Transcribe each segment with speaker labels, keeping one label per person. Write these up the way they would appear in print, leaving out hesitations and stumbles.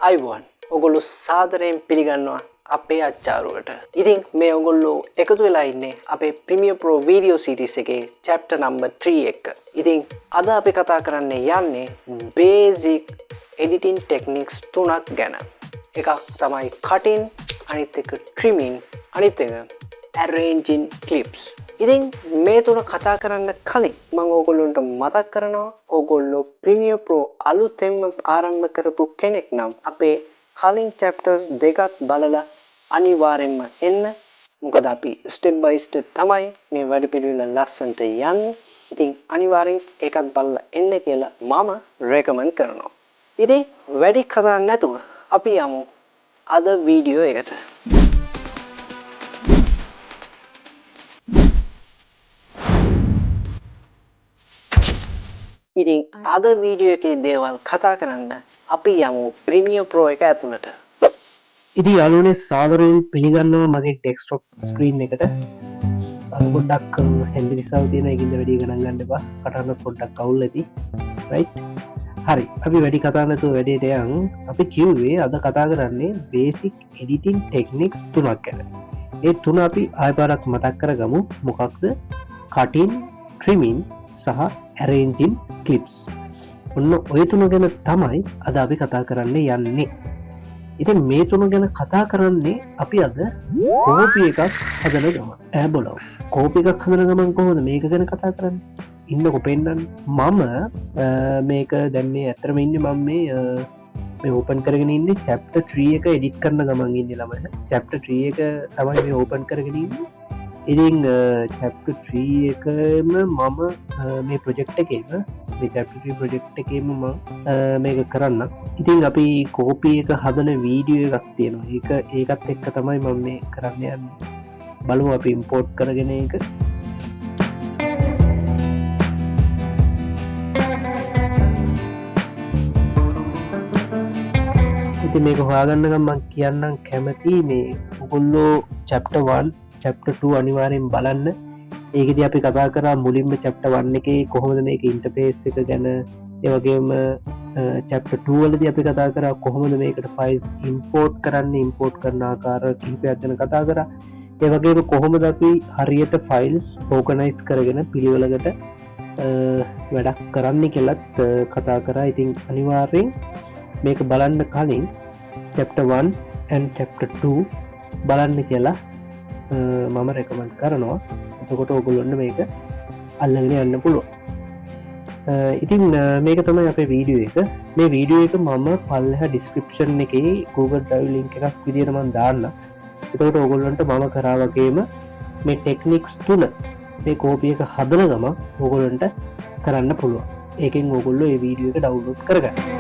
Speaker 1: අයිබෝන් ඔගොල්ලෝ සාදරයෙන් පිළිගන්නවා අපේ අච්චාරුවට. ඉතින් මේ ඔගොල්ලෝ එකතු වෙලා ඉන්නේ අපේ Premiere Pro video series එකේ chapter number 3 එක. ඉතින් අද අපි කතා කරන්න යන්නේ basic editing techniques තුනක් ගැන. එකක් තමයි cutting, අනිත් එක trimming, අනිත් එක arranging clips. ඉතින් මේ තුන කතා කරන්න කලින් මම ඕගොල්ලන්ට මතක් කරනවා ඕගොල්ලෝ Premiere Pro අලුතෙන්ම ආරම්භ කරපු කෙනෙක් නම් අපේ කලින් chapters දෙකක් බලලා අනිවාර්යෙන්ම එන්න. මොකද අපි step by step තමයි මේ වැඩපිළිවෙල ලස්සනට යන්නේ. ඉතින් අනිවාර්යෙන් ඒකත් බලලා එන්න කියලා මම recommend කරනවා. ඉතින් වැඩි කතා නැතුව අපි යමු අද වීඩියෝ එකට. ඉතින් අද වීඩියෝ එකේ දේවල් කතා කරන්න අපි යමු Premiere Pro එක ඇතුළට.
Speaker 2: ඉතින් යාළුවනේ සාදරයෙන් පිළිගන්නවා මගේ ඩෙස්ක්ටොප් ස්ක්‍රීන් එකට. පොඩ්ඩක් හැම්බිලිසාව තියෙන එකකින්ද වැඩි ගණන් ගන්න එපා. කටහඬ පොඩ්ඩක් අවුල් ඇති. right? හරි. අපි වැඩි කතා නැතුව වැඩේට යන්. අපි කිව්වේ අද කතා කරන්නේ basic editing techniques තුනක් ගැන. ඒ තුන අපි ආයෙ පාරක් මතක් කරගමු. මොකක්ද? cutting, trimming සහ arranging clips. ඔන්න ඔය තුන ගැන තමයි අද අපි කතා කරන්න යන්නේ. ඉතින් මේ තුන ගැන කතා කරන්නේ අපි අද කෝපි එකක් හදන ගමන්. බලමු. කෝපි එකක් හදන ගමන් කොහොමද මේක ගැන කතා කරන්නේ? ඉන්නකො පෙන්නන්න. මම මේක දැන් මේ ඇත්තටම ඉන්නේ මම මේ ඕපන් කරගෙන ඉන්නේ chapter 3 එක edit කරන ගමන් ඉන්නේ ළමයි. chapter 3 එක තමයි මේ ඕපන් කරගෙන ඉන්නේ. ඉතින් chapter 3 එකම මම මේ ප්‍රොජෙක්ට් එකේම මේ chapter 3 ප්‍රොජෙක්ට් එකේම මම මේක කරන්න. ඉතින් අපි කෝපි එක හදන වීඩියෝ එකක් තියෙනවා. ඒකත් එක්ක තමයි මම මේ කරන්න යන්නේ. බලමු අපි import කරගෙන ඒක. ඉතින් මේක හොයාගන්න ගමන් මම කියන්නම් කැමති මේ ඔයගොල්ලෝ chapter 1 chapter 2 අනිවාර්යෙන් බලන්න. ඒකෙදි අපි කතා කරා මුලින්ම chapter 1 එකේ කොහොමද මේක ඉන්ටර්ෆේස් එක ගැන. ඒ වගේම chapter 2 වලදී අපි කතා කරා කොහොමද මේකට files import කරන්නේ, import කරන ආකාර කිහිපයක් ගැන කතා කරා. ඒ වගේම කොහොමද අපි හරියට files organize කරගෙන පිළිවෙලකට වැඩක් කරන්න කියලාත් කතා කරා. ඉතින් අනිවාර්යෙන් මේක බලන්න කලින් chapter 1 and chapter 2 බලන්න කියලා මම රෙකමන්ඩ් කරනවා. එතකොට ඔයගොල්ලොන්ට මේක අල්ලගෙන යන්න පුළුවන්. ඉතින් මේක තමයි අපේ වීඩියෝ එක. මේ වීඩියෝ එක මම පල්ලෙහා ඩිස්ක්‍රිප්ෂන් එකේ Google Drive link එකක් විදියට මම දාන්න. එතකොට ඔයගොල්ලන්ට මම කරා වගේම මේ ටෙක්නික්ස් තුන මේ කෝපි එක හදන ගම ඔයගොල්ලන්ට කරන්න පුළුවන්. ඒකෙන් ඔයගොල්ලෝ මේ වීඩියෝ එක ඩවුන්ලෝඩ් කරගන්න.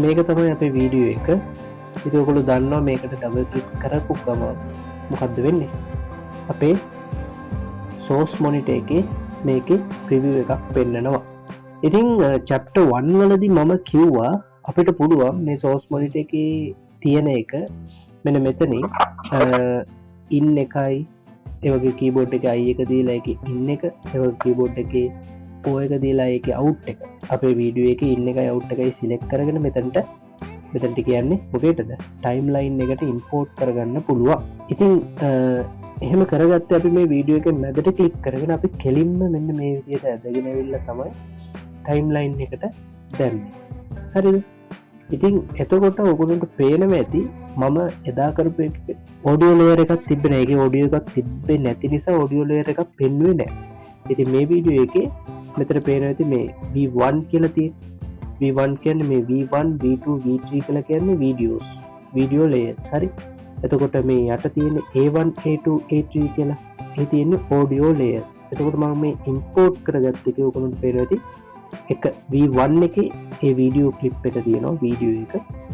Speaker 2: මේක තමයි අපේ වීඩියෝ එක. ඉතින් ඔයගොල්ලෝ දන්නවා මේකට ඩබල් ක්ලික් කරපු ගමන් මොකද්ද වෙන්නේ? අපේ source monitor එකේ මේකේ preview එකක් පෙන්නනවා. ඉතින් chapter 1 වලදී මම කිව්වා අපිට පුළුවන් මේ source monitor එකේ තියෙන එක මෙන්න මෙතනින් in එකයි ඒ වගේ keyboard එකේ i එක දීලා ඒකේ in එක ඒ වගේ keyboard එකේ o එක දීලා ඒකේ out එක අපේ වීඩියෝ එකේ in එකයි out එකයි select කරගෙන මෙතනට කියන්නේ මොකේද timeline එකට import කරගන්න පුළුවන්. ඉතින් එහෙම කරගත්තේ අපි මේ වීඩියෝ එකේ මැදට ක්ලික් කරගෙන අපි කෙලින්ම මෙන්න මේ විදිහට ඇදගෙන ඇවිල්ලා තමයි timeline එකට දැම්මේ. හරිද? ඉතින් එතකොට ඔයගොල්ලන්ට පේනවා ඇති මම එදා කරපු audio layer එකක් තිබ්බේ නැහැ. ඒකේ audio එකක් තිබ්බේ නැති නිසා audio layer එකක් පෙන්වුවේ නැහැ. ඉතින් මේ වීඩියෝ එකේ මෙතන පේනවා ඇති මේ V1 කියලා තියෙන. V1 කියන්නේ මේ V1, V2, V3 කියලා කියන්නේ videos, video layers. හරි. එතකොට මේ යට තියෙන A1, A2, A3 කියලා ඒ තියෙන්නේ audio layers. එතකොට මම මේ import කරගත්ත එකේ ඔයගොල්ලන්ට පේනවා ඇති එක V1 එකේ ඒ video clip එක තියෙනවා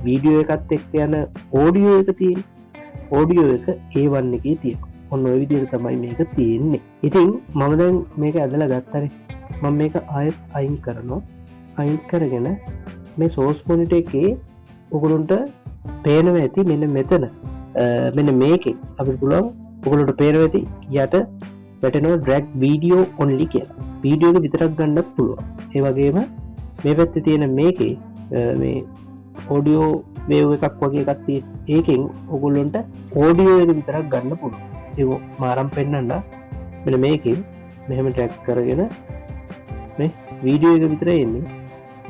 Speaker 2: video එකත් එක්ක යන audio එක තියෙන audio එක A1 එකේ තියෙනවා. ඔන්න ඔය විදිහට තමයි මේක තියෙන්නේ. ඉතින් මම දැන් මේක ඇදලා ගත්තානේ. මම මේක ආයෙත් අයින් කරනවා. අයින් කරගෙන මේ source monitor එකේ ඔයගොල්ලන්ට පේනවා ඇති මෙන්න මෙතන මෙන්න මේකේ අපිට පුළුවන් ඔයගොල්ලන්ට පේනවා ඇති යට වැටෙනවා drag video only කියලා. වීඩියෝ එක විතරක් ගන්නත් පුළුවන්. ඒ වගේම මේ පැත්තේ තියෙන මේකේ මේ ඔඩියෝ වේව් එකක් වගේ එකක් තියෙන. ඒකෙන් ඔයගොල්ලන්ට ඔඩියෝ එක විතරක් ගන්න පුළුවන්. ඉතින් මාරම් පෙන්නන්න මෙන්න මේකෙන් මෙහෙම ට්‍රැක් කරගෙන මේ වීඩියෝ එක විතරයි එන්නේ.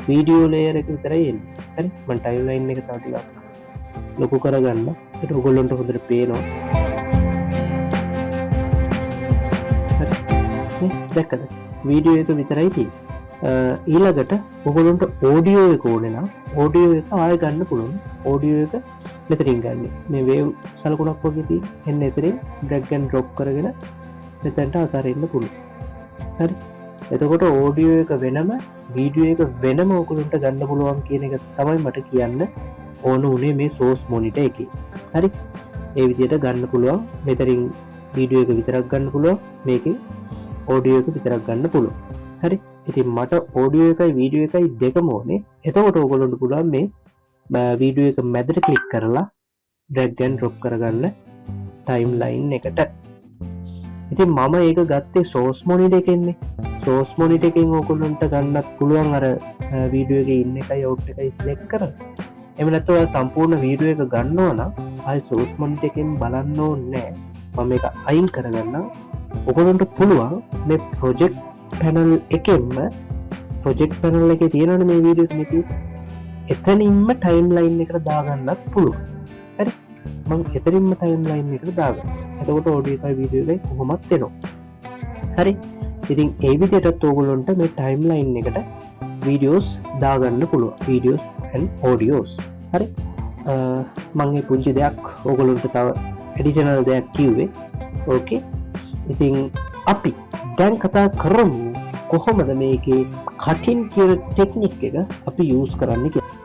Speaker 2: වීඩියෝ ලේයර් එක විතරයි එන්නේ. හරි. මම ටයිම්ලයින් එක තව ටිකක් ලොකු කරගන්න. ඒක ඔයගොල්ලන්ට හොඳට පේනවා. හරි. දැක්කද? වීඩියෝ එක විතරයි තියෙන්නේ. ඊළඟට ඔයගොල්ලන්ට ඔඩියෝ එක ඕනේ නම් ඔඩියෝ එක ආයෙ ගන්න පුළුවන්. ඔඩියෝ එක මෙතනින් ගන්න. මේ වේව් සලකුණක් වගේ තියෙන. එන්න එතනින් ඩ්‍රැග් ඇන්ඩ් ඩ්‍රොප් කරගෙන මෙතනට අතරින්න පුළුවන්. හරි. එතකොට ඔඩියෝ එක වෙනම වීඩියෝ එක වෙනම ඔයගොල්ලන්ට ගන්න පුළුවන් කියන එක තමයි මට කියන්න ඕන උනේ මේ සෝස් මොනිටර් එකේ. හරි. ඒ විදිහට ගන්න පුළුවන්. මෙතනින් වීඩියෝ එක විතරක් ගන්න පුළුවන්. මේකේ ඔඩියෝ එක විතරක් ගන්න පුළුවන්. හරි. ඉතින් මට ඔඩියෝ එකයි වීඩියෝ එකයි දෙකම ඕනේ. එතකොට ඔයගොල්ලන්ට පුළුවන් මේ වීඩියෝ එක මැදට ක්ලික් කරලා ඩ්‍රැග් ඇන්ඩ් ඩ්‍රොප් කරගන්න ටයිම්ලයින් එකට. ඉතින් මම ඒක ගත්තේ සෝස් මොනිටර් එකෙන්නේ. සෝස් මොනිටර් එකෙන් ඔයගොල්ලන්ට ගන්නත් පුළුවන් අර වීඩියෝ එකේ ඉන්න එකයි අවුට් එකයි සිලෙක්ට් කරලා. එහෙම නැත්නම් ඔයා සම්පූර්ණ වීඩියෝ එක ගන්නවා නම් ආයි සෝස් මොනිටර් එකෙන් බලන්න ඕනේ නැහැ. මම මේක අයින් කරගන්නම්. ඔයගොල්ලන්ට පුළුවන් මේ ප්‍රොජෙක්ට් පැනල් එකෙන්ම ප්‍රොජෙක්ට් පැනල් එකේ තියෙනවනේ මේ වීඩියෝ එක මෙතන. එතනින්ම ටයිම්ලයින් එකට දාගන්නත් පුළුවන්. හරි. මම එතනින්ම ටයිම්ලයින් එකට දාගන්නවා. එතකොට ඔඩියෝ එකයි වීඩියෝ එකයි කොහොමත් එනවා. හරි. ඉතින් ඒ විදිහටත් ඔයගොල්ලන්ට මේ ටයිම්ලයින් එකට වීඩියෝස් දාගන්න පුළුවන්. Videos and audios. හරි. මම මේ පුංචි දෙයක් ඔයගොල්ලන්ට තව ඇඩිෂනල් දෙයක් කිව්වේ. ඕකේ. ඉතින් අපි දැන් කතා කරමු කොහොමද මේකේ කටින් කියන ටෙක්නික් එක අපි යූස් කරන්න කියලා.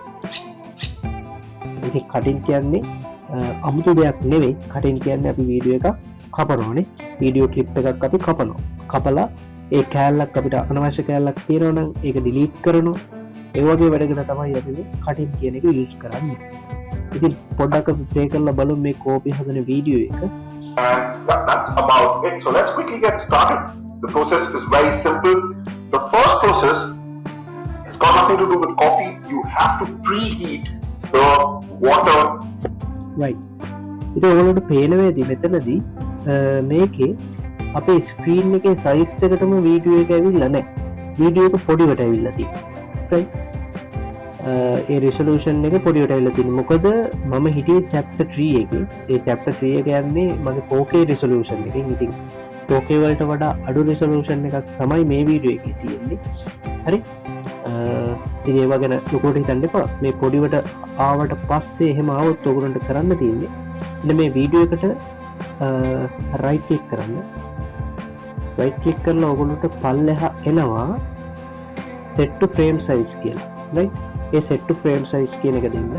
Speaker 2: ඉතින් කටින් කියන්නේ අමුතු දෙයක් නෙවෙයි. කටින් කියන්නේ අපි වීඩියෝ එකක් කපනවානේ. වීඩියෝ ක්ලිප් එකක් අපි කපනවා. කපලා ඒ කෑල්ලක් අපිට අනවශ්‍ය කෑල්ලක් තියෙනවා නම් ඒක ඩිලීට් කරනවා. ඒ වගේ වැඩකට තමයි අපි මේ කටින් කියන එක යූස් කරන්නේ. ඉතින් පොඩ්ඩක් අපි ප්ලේ කරලා බලමු මේ කෝපි හදන වීඩියෝ එක.
Speaker 3: And that's about it. So let's quickly get started. The process is very simple. The first process has got nothing to do with coffee. You have to preheat the water.
Speaker 2: Right. ඉතින් ඔයගොල්ලෝට පේනවා ඇති මෙතනදී මේකේ අපේ screen එකේ size එකටම video එක ඇවිල්ලා නැහැ. වීඩියෝ එක පොඩිවට ඇවිල්ලා තියෙනවා. right. ඒ රිසොලූෂන් එක පොඩියට ඇවිල්ලා තියෙනවා. මොකද මම හිටියේ chapter 3 එකේ. ඒ chapter 3 එක යන්නේ මගේ 4K රිසොලූෂන් එකකින්. ඉතින් 4K වලට වඩා අඩු රිසොලූෂන් එකක් තමයි මේ වීඩියෝ එකේ තියෙන්නේ. හරි. ඉතින් ඒව ගැන ලොකුට හිතන්න එපා. මේ පොඩිවට ආවට පස්සේ එහෙම ආවොත් ඔයගොල්ලන්ට කරන්න තියෙන්නේ මෙන්න මේ වීඩියෝ එකට රයිට් ක්ලික් කරන්න. රයිට් ක්ලික් කරලා ඔයගොල්ලන්ට පල්ලෙහා එනවා set to frame size කියලා. right. A set to frame size කියන එක දෙන්න.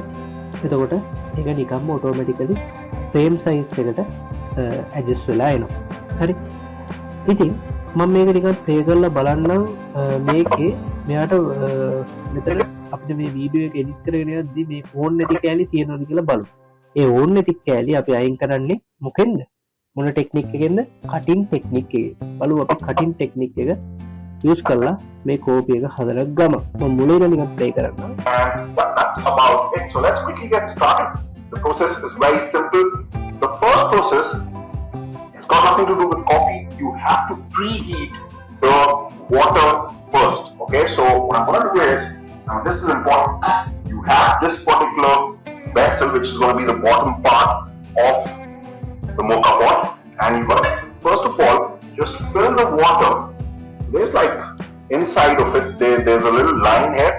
Speaker 2: එතකොට ඒක නිකම්ම ඔටෝමැටිකලි frame size එකට adjust වෙලා එනවා. හරි. ඉතින් මම මේක නිකන් ප්ලේ කරලා බලන්නම් මේකේ මෙයාට මෙතන අපිට මේ වීඩියෝ එක එඩිට් කරගෙන යද්දි මේ ඕන් නැති කෑලි තියෙනවද කියලා බලමු. ඒ ඕන් නැති කෑලි අපි අයින් කරන්නේ මොකෙන්ද? මොන ටෙක්නික් එකෙන්ද? කටින් ටෙක්නික් එකෙන්. බලමු අපි කටින් ටෙක්නික් එක යූස් කරලා මේ කෝපි එක හදලා ගම. මම මුලින්ම නිකන් ප්ලේ කරනවා.
Speaker 3: And that's about it. So let's quickly get started. The process is very simple. The first process has got nothing to do with coffee. You have to preheat the water first. Okay, so what I'm going to do is, now this is important. You have this particular vessel which is going to be the bottom part of the mocha pot, and you've got to first of all just fill the water. There's like inside of it there's a little line here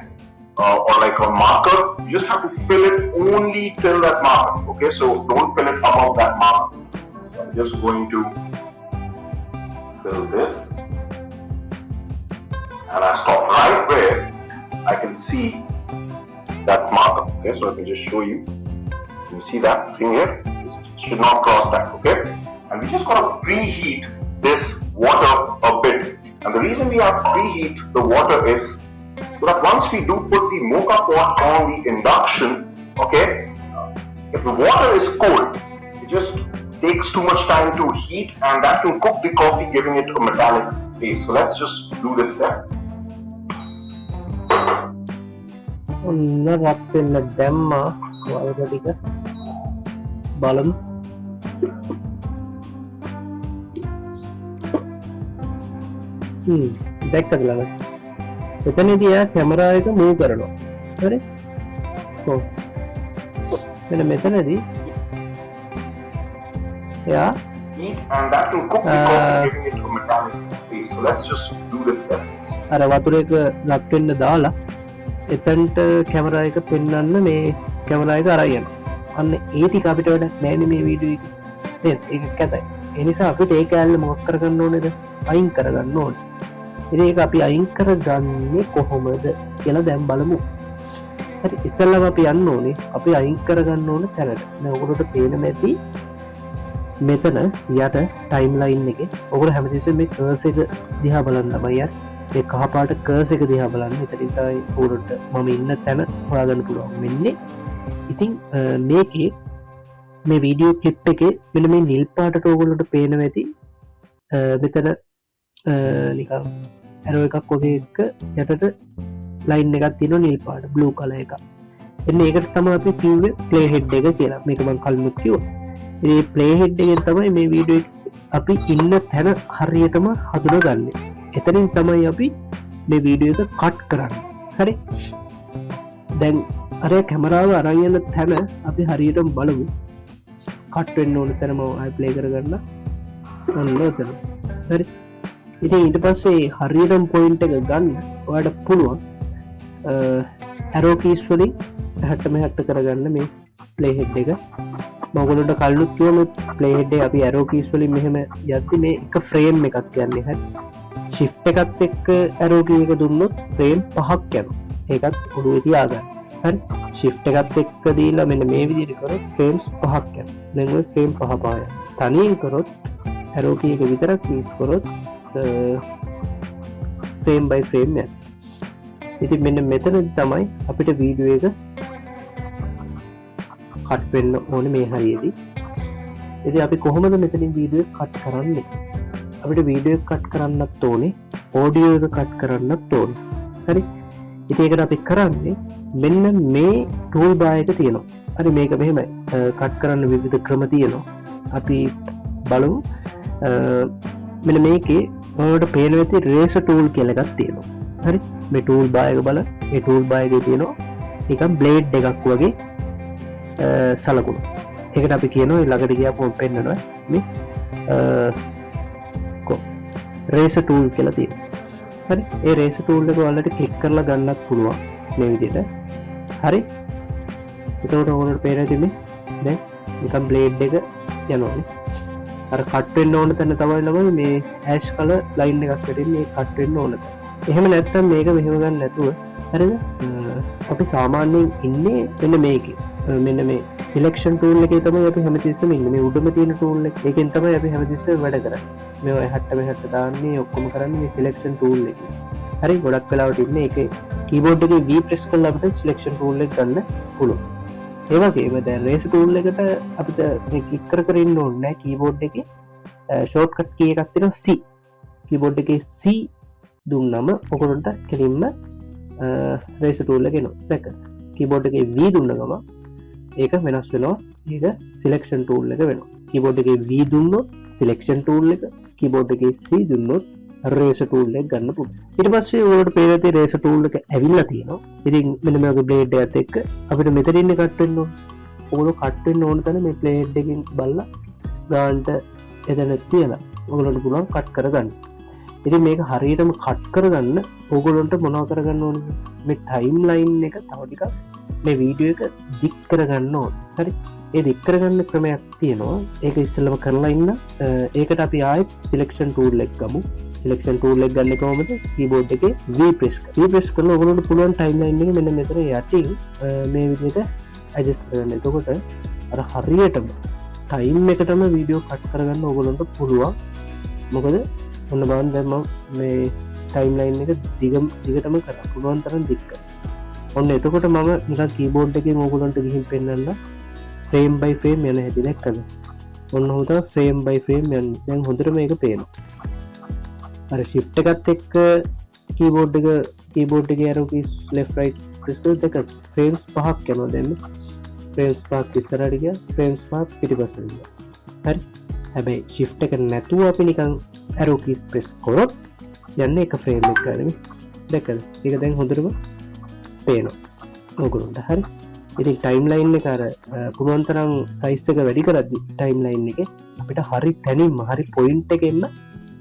Speaker 3: or like a marker. You just have to fill it only till that marker. Okay, so don't fill it above that marker. So I'm just going to fill this, and I stop right where I can see that marker. Okay, so I can just show you. You see that thing here? It should not cross that. Okay, and we just got to preheat this water a bit. And the reason we have to preheat the water is so that once we do put the mocha pot on the induction, okay, if the water is cold, it just takes too much time to heat, and that can cook the coffee, giving it a metallic taste. So let's just do this step.
Speaker 2: ඔන්න රත් වෙන්න දැම්මා වලක ටික බලමු. දැක්කද ළඟ? එතනදී යා කැමරා එක මූව් කරනවා. හරි? ඔව්. මෙන්න මෙතනදී එයා
Speaker 3: Heat and that will cook the coffee, giving it a metallic taste. So let's just do this step.
Speaker 2: අර වතුර එක රත් වෙන්න දාලා එතනට කැමරා එක පෙන්වන්න මේ කැමරා එක අරන් යනවා. අන්න ඒ ටික අපිට වැඩක් නෑනේ මේ වීඩියෝ එකේ. නේද? ඒක කැතයි. ඒ නිසා අපිට ඒ කැලේ මොකක් කරගන්න ඕනේද? අයින් කරගන්න ඕනේ. ඉතින් ඒක අපි අයින් කරගන්නේ කොහොමද කියලා දැන් බලමු. හරි ඉස්සෙල්ලාම අපි යන්න ඕනේ අපි අයින් කරගන්න ඕන තැනට. දැන් ඔයගොල්ලෝට පේන මැදි මෙතන යට ටයිම්ලයින් එකේ ඔයගොල්ලෝ හැමතිස්සෙම මේ කර්සර් එක දිහා බලන්න තමයි යාර. මේ කහ පාට කර්සර් එක දිහා බලන්න. එතනින් තමයි ඔයගොල්ලෝට මම ඉන්න තැන හොයාගන්න පුළුවන් වෙන්නේ. ඉතින් මේකේ මේ වීඩියෝ ක්ලිප් එකේ මෙන්න මේ නිල් පාටට ඔයගොල්ලෝට පේනවා ඇති මෙතන නිකන් ඇරෝ එකක් වගේ එක යටට ලයින් එකක් තියෙනවා නිල් පාට බ්ලූ කලර් එකක්. එන්න ඒකට තමයි අපි කිව්වේ ප්ලේ හෙඩ් එක කියලා. මේක මම කලින්ම කිව්වා. මේ ප්ලේ හෙඩ් එකෙන් තමයි මේ වීඩියෝ එක අපි ඉන්න තැන හරියටම හඳුනගන්නේ. එතනින් තමයි අපි මේ වීඩියෝ එක කට් කරන්නේ. හරි? දැන් අර කැමරාව අරන් යන තැන අපි හරියටම බලමු. කට් වෙන්න ඕන තැන මම ආයි ප්ලේ කරගන්න. ඔන්න ඔතන. හරි? ඉතින් ඊට පස්සේ හරියටම පොයින්ට් එක ගන්න ඔයාලට පුළුවන් ඇරෝ කීස් වලින් එහාට මෙහාට කරගන්න මේ ප්ලේ හෙඩ් එක. මම ඔයගොල්ලන්ට කලිනුත් කිව්වා මේ ප්ලේ හෙඩ් එක අපි ඇරෝ කීස් වලින් මෙහෙම යද්දි මේ එක ෆ්‍රේම් එකක් යන්නේ. හරි. shift එකත් එක්ක ඇරෝ කී එක දුන්නොත් ෆ්‍රේම් 5ක් යනවා. ඒකත් ඔළුවේ තියාගන්න. හරි. shift එකත් එක්ක දීලා මෙන්න මේ විදිහට කරොත් ෆ්‍රේම්ස් 5ක් යනවා. දැන් ඔය ෆ්‍රේම් 5 පහ යනවා. තනියෙන් කරොත් ඇරෝ කී එක විතරක් යූස් කරොත් ෆ්‍රේම් බයි ෆ්‍රේම් යනවා. ඉතින් මෙන්න මෙතන තමයි අපිට වීඩියෝ එක කට් වෙන්න ඕනේ මේ හරියේදී. ඉතින් අපි කොහොමද මෙතනින් වීඩියෝ එක කට් කරන්නේ? අපිට වීඩියෝ එක කට් කරන්නත් ඕනේ, ඔඩියෝ එක කට් කරන්නත් ඕනේ. හරි? ඉතින් ඒකට අපි කරන්නේ මෙන්න මේ ටූල් බාර් එක තියෙනවා. හරි මේක මෙහෙමයි. කට් කරන්න විවිධ ක්‍රම තියෙනවා. අපි බලමු. මෙන්න මේකේ ඔයාලට පේන විදිහට රේසර් ටූල් කියලා එකක් තියෙනවා. හරි මේ ටූල් බාර් එක බලන්න. මේ ටූල් බාර් එකේ තියෙනවා නිකන් බ්ලේඩ් එකක් වගේ සලකුණු. ඒකට අපි කියනවා ළඟට ගියාම පෙන්නනවා මේ රේසර් ටූල් කියලා තියෙනවා. හරි ඒ රේසර් ටූල් එක ඔයාලට ක්ලික් කරලා ගන්නත් පුළුවන් මේ විදිහට. හරි එතකොට ඔයාලට පේනවා මේ දැන් නිකන් බ්ලේඩ් එක යනවානේ. අර කට් වෙන්න ඕන තැන තමයි ළමයි මේ ඇෂ් කලර් ලයින් එකක් වැටෙන්නේ. මේ කට් වෙන්න ඕන තැන. එහෙම නැත්නම් මේක මෙහෙම ගන්න නැතුව හරිද? අපි සාමාන්‍යයෙන් ඉන්නේ මෙන්න මේකේ. මෙන්න මේ සිලෙක්ෂන් ටූල් එකේ තමයි අපි හැමතිස්සෙම ඉන්නේ. මේ උඩම තියෙන ටූල් එක. ඒකෙන් තමයි අපි හැමතිස්සෙම වැඩ කරන්නේ. මේවා එහාට මෙහාට දාන්නේ ඔක්කොම කරන්නේ මේ සිලෙක්ෂන් ටූල් එකේ. හරි ගොඩක් වෙලාවට ඉන්නේ ඒකේ කීබෝඩ් එකේ V ප්‍රෙස් කරලා අපිට සිලෙක්ෂන් ටූල් එක ගන්න පුළුවන්. ඒ වගේම දැන් රේසර් ටූල් එකට අපිට මේ ක්ලික් කර කර ඉන්න ඕනේ නැහැ. කීබෝඩ් එකේ ෂෝට්කට් කී එකක් තියෙනවා C. කීබෝඩ් එකේ C දුන්නම ඔයගොල්ලන්ට කෙලින්ම රේසර් ටූල් එක එනවා. දැක්කද? කීබෝඩ් එකේ V දුන්න ගම ඒක වෙනස් වෙනවා. ඒක සිලෙක්ෂන් ටූල් එක වෙනවා. කීබෝඩ් එකේ V දුන්නොත් සිලෙක්ෂන් ටූල් එක, කීබෝඩ් එකේ C දුන්නොත් රේසර් ටූල් එක ගන්න පුළුවන්. ඊට පස්සේ ඔයාලට පේන තේ රේසර් ටූල් එක ඇවිල්ලා තියෙනවා. ඉතින් මෙන්න මේ වගේ බ්ලේඩ් එකත් එක්ක අපිට මෙතනින් ඉන්න කට් වෙන්න ඕන. ඔයගොල්ලෝ කට් වෙන්න ඕන තැන මේ බ්ලේඩ් එකකින් බලලා ගානට එතන තියලා ඔයගොල්ලන්ට පුළුවන් කට් කරගන්න. ඉතින් මේක හරියටම කට් කරගන්න ඔයගොල්ලන්ට මොනව කරගන්න ඕනද? මේ ටයිම් ලයින් එක තව ටිකක් මේ වීඩියෝ එක දික් කරගන්න ඕන. හරි? ඒ දික් කරගන්න ක්‍රමයක් තියෙනවා. ඒක ඉස්සෙල්ලම කරලා ඉන්න. ඒකට අපි ආයෙත් සිලෙක්ෂන් ටූල් එක ගමු. සිලෙක්ෂන් ටූල් එක ගන්න කොහොමද? කීබෝඩ් එකේ V ප්‍රෙස් කරලා. V ප්‍රෙස් කරලා ඔයගොල්ලන්ට පුළුවන් ටයිම් ලයින් එක මෙන්න මෙතන යටින් මේ විදිහට ඇඩ්ජස්ට් කරගන්න. එතකොට අර හරියටම ටයිම් එකටම වීඩියෝ කට් කරගන්න ඔයගොල්ලන්ට පුළුවන්. මොකද ඔන්න බලන්න දැන් මම මේ ටයිම් ලයින් එක දිගටම කරා. පුළුවන් තරම් දික් කරා. ඔන්න එතකොට මම නිකන් කීබෝඩ් එකෙන් ඕගොල්ලන්ට ගිහින් පෙන්නන්න ෆ්‍රේම් බයි ෆ්‍රේම් යන හැටි දැක්කද? ඔන්න හොත ෆ්‍රේම් බයි ෆ්‍රේම් යන්නේ. දැන් හොඳට මේක පේනවා. අර shift එකත් එක්ක කීබෝඩ් එක arrow keys left right press කරලා දෙක ෆ්‍රේම්ස් 5ක් යනවා දැන් ෆ්‍රේම්ස් 5ක් ඉස්සරහට ගියා ෆ්‍රේම්ස් 5ක් පිටිපස්සට ගියා හරි හැබැයි shift එක නැතුව අපි නිකන් arrow keys press කරොත් යන්නේ එක ෆ්‍රේම් එකක් ගන්න දැකද ඒක දැන් හොඳටම පේනවා ඔයගොල්ලන්ට හරි ඉතින් ටයිම්ලයින් එක අර පුළුවන් තරම් සයිස් එක වැඩි කරද්දි ටයිම්ලයින් එකේ අපිට හරි තැනින්ම හරි පොයින්ට් එකෙන්ම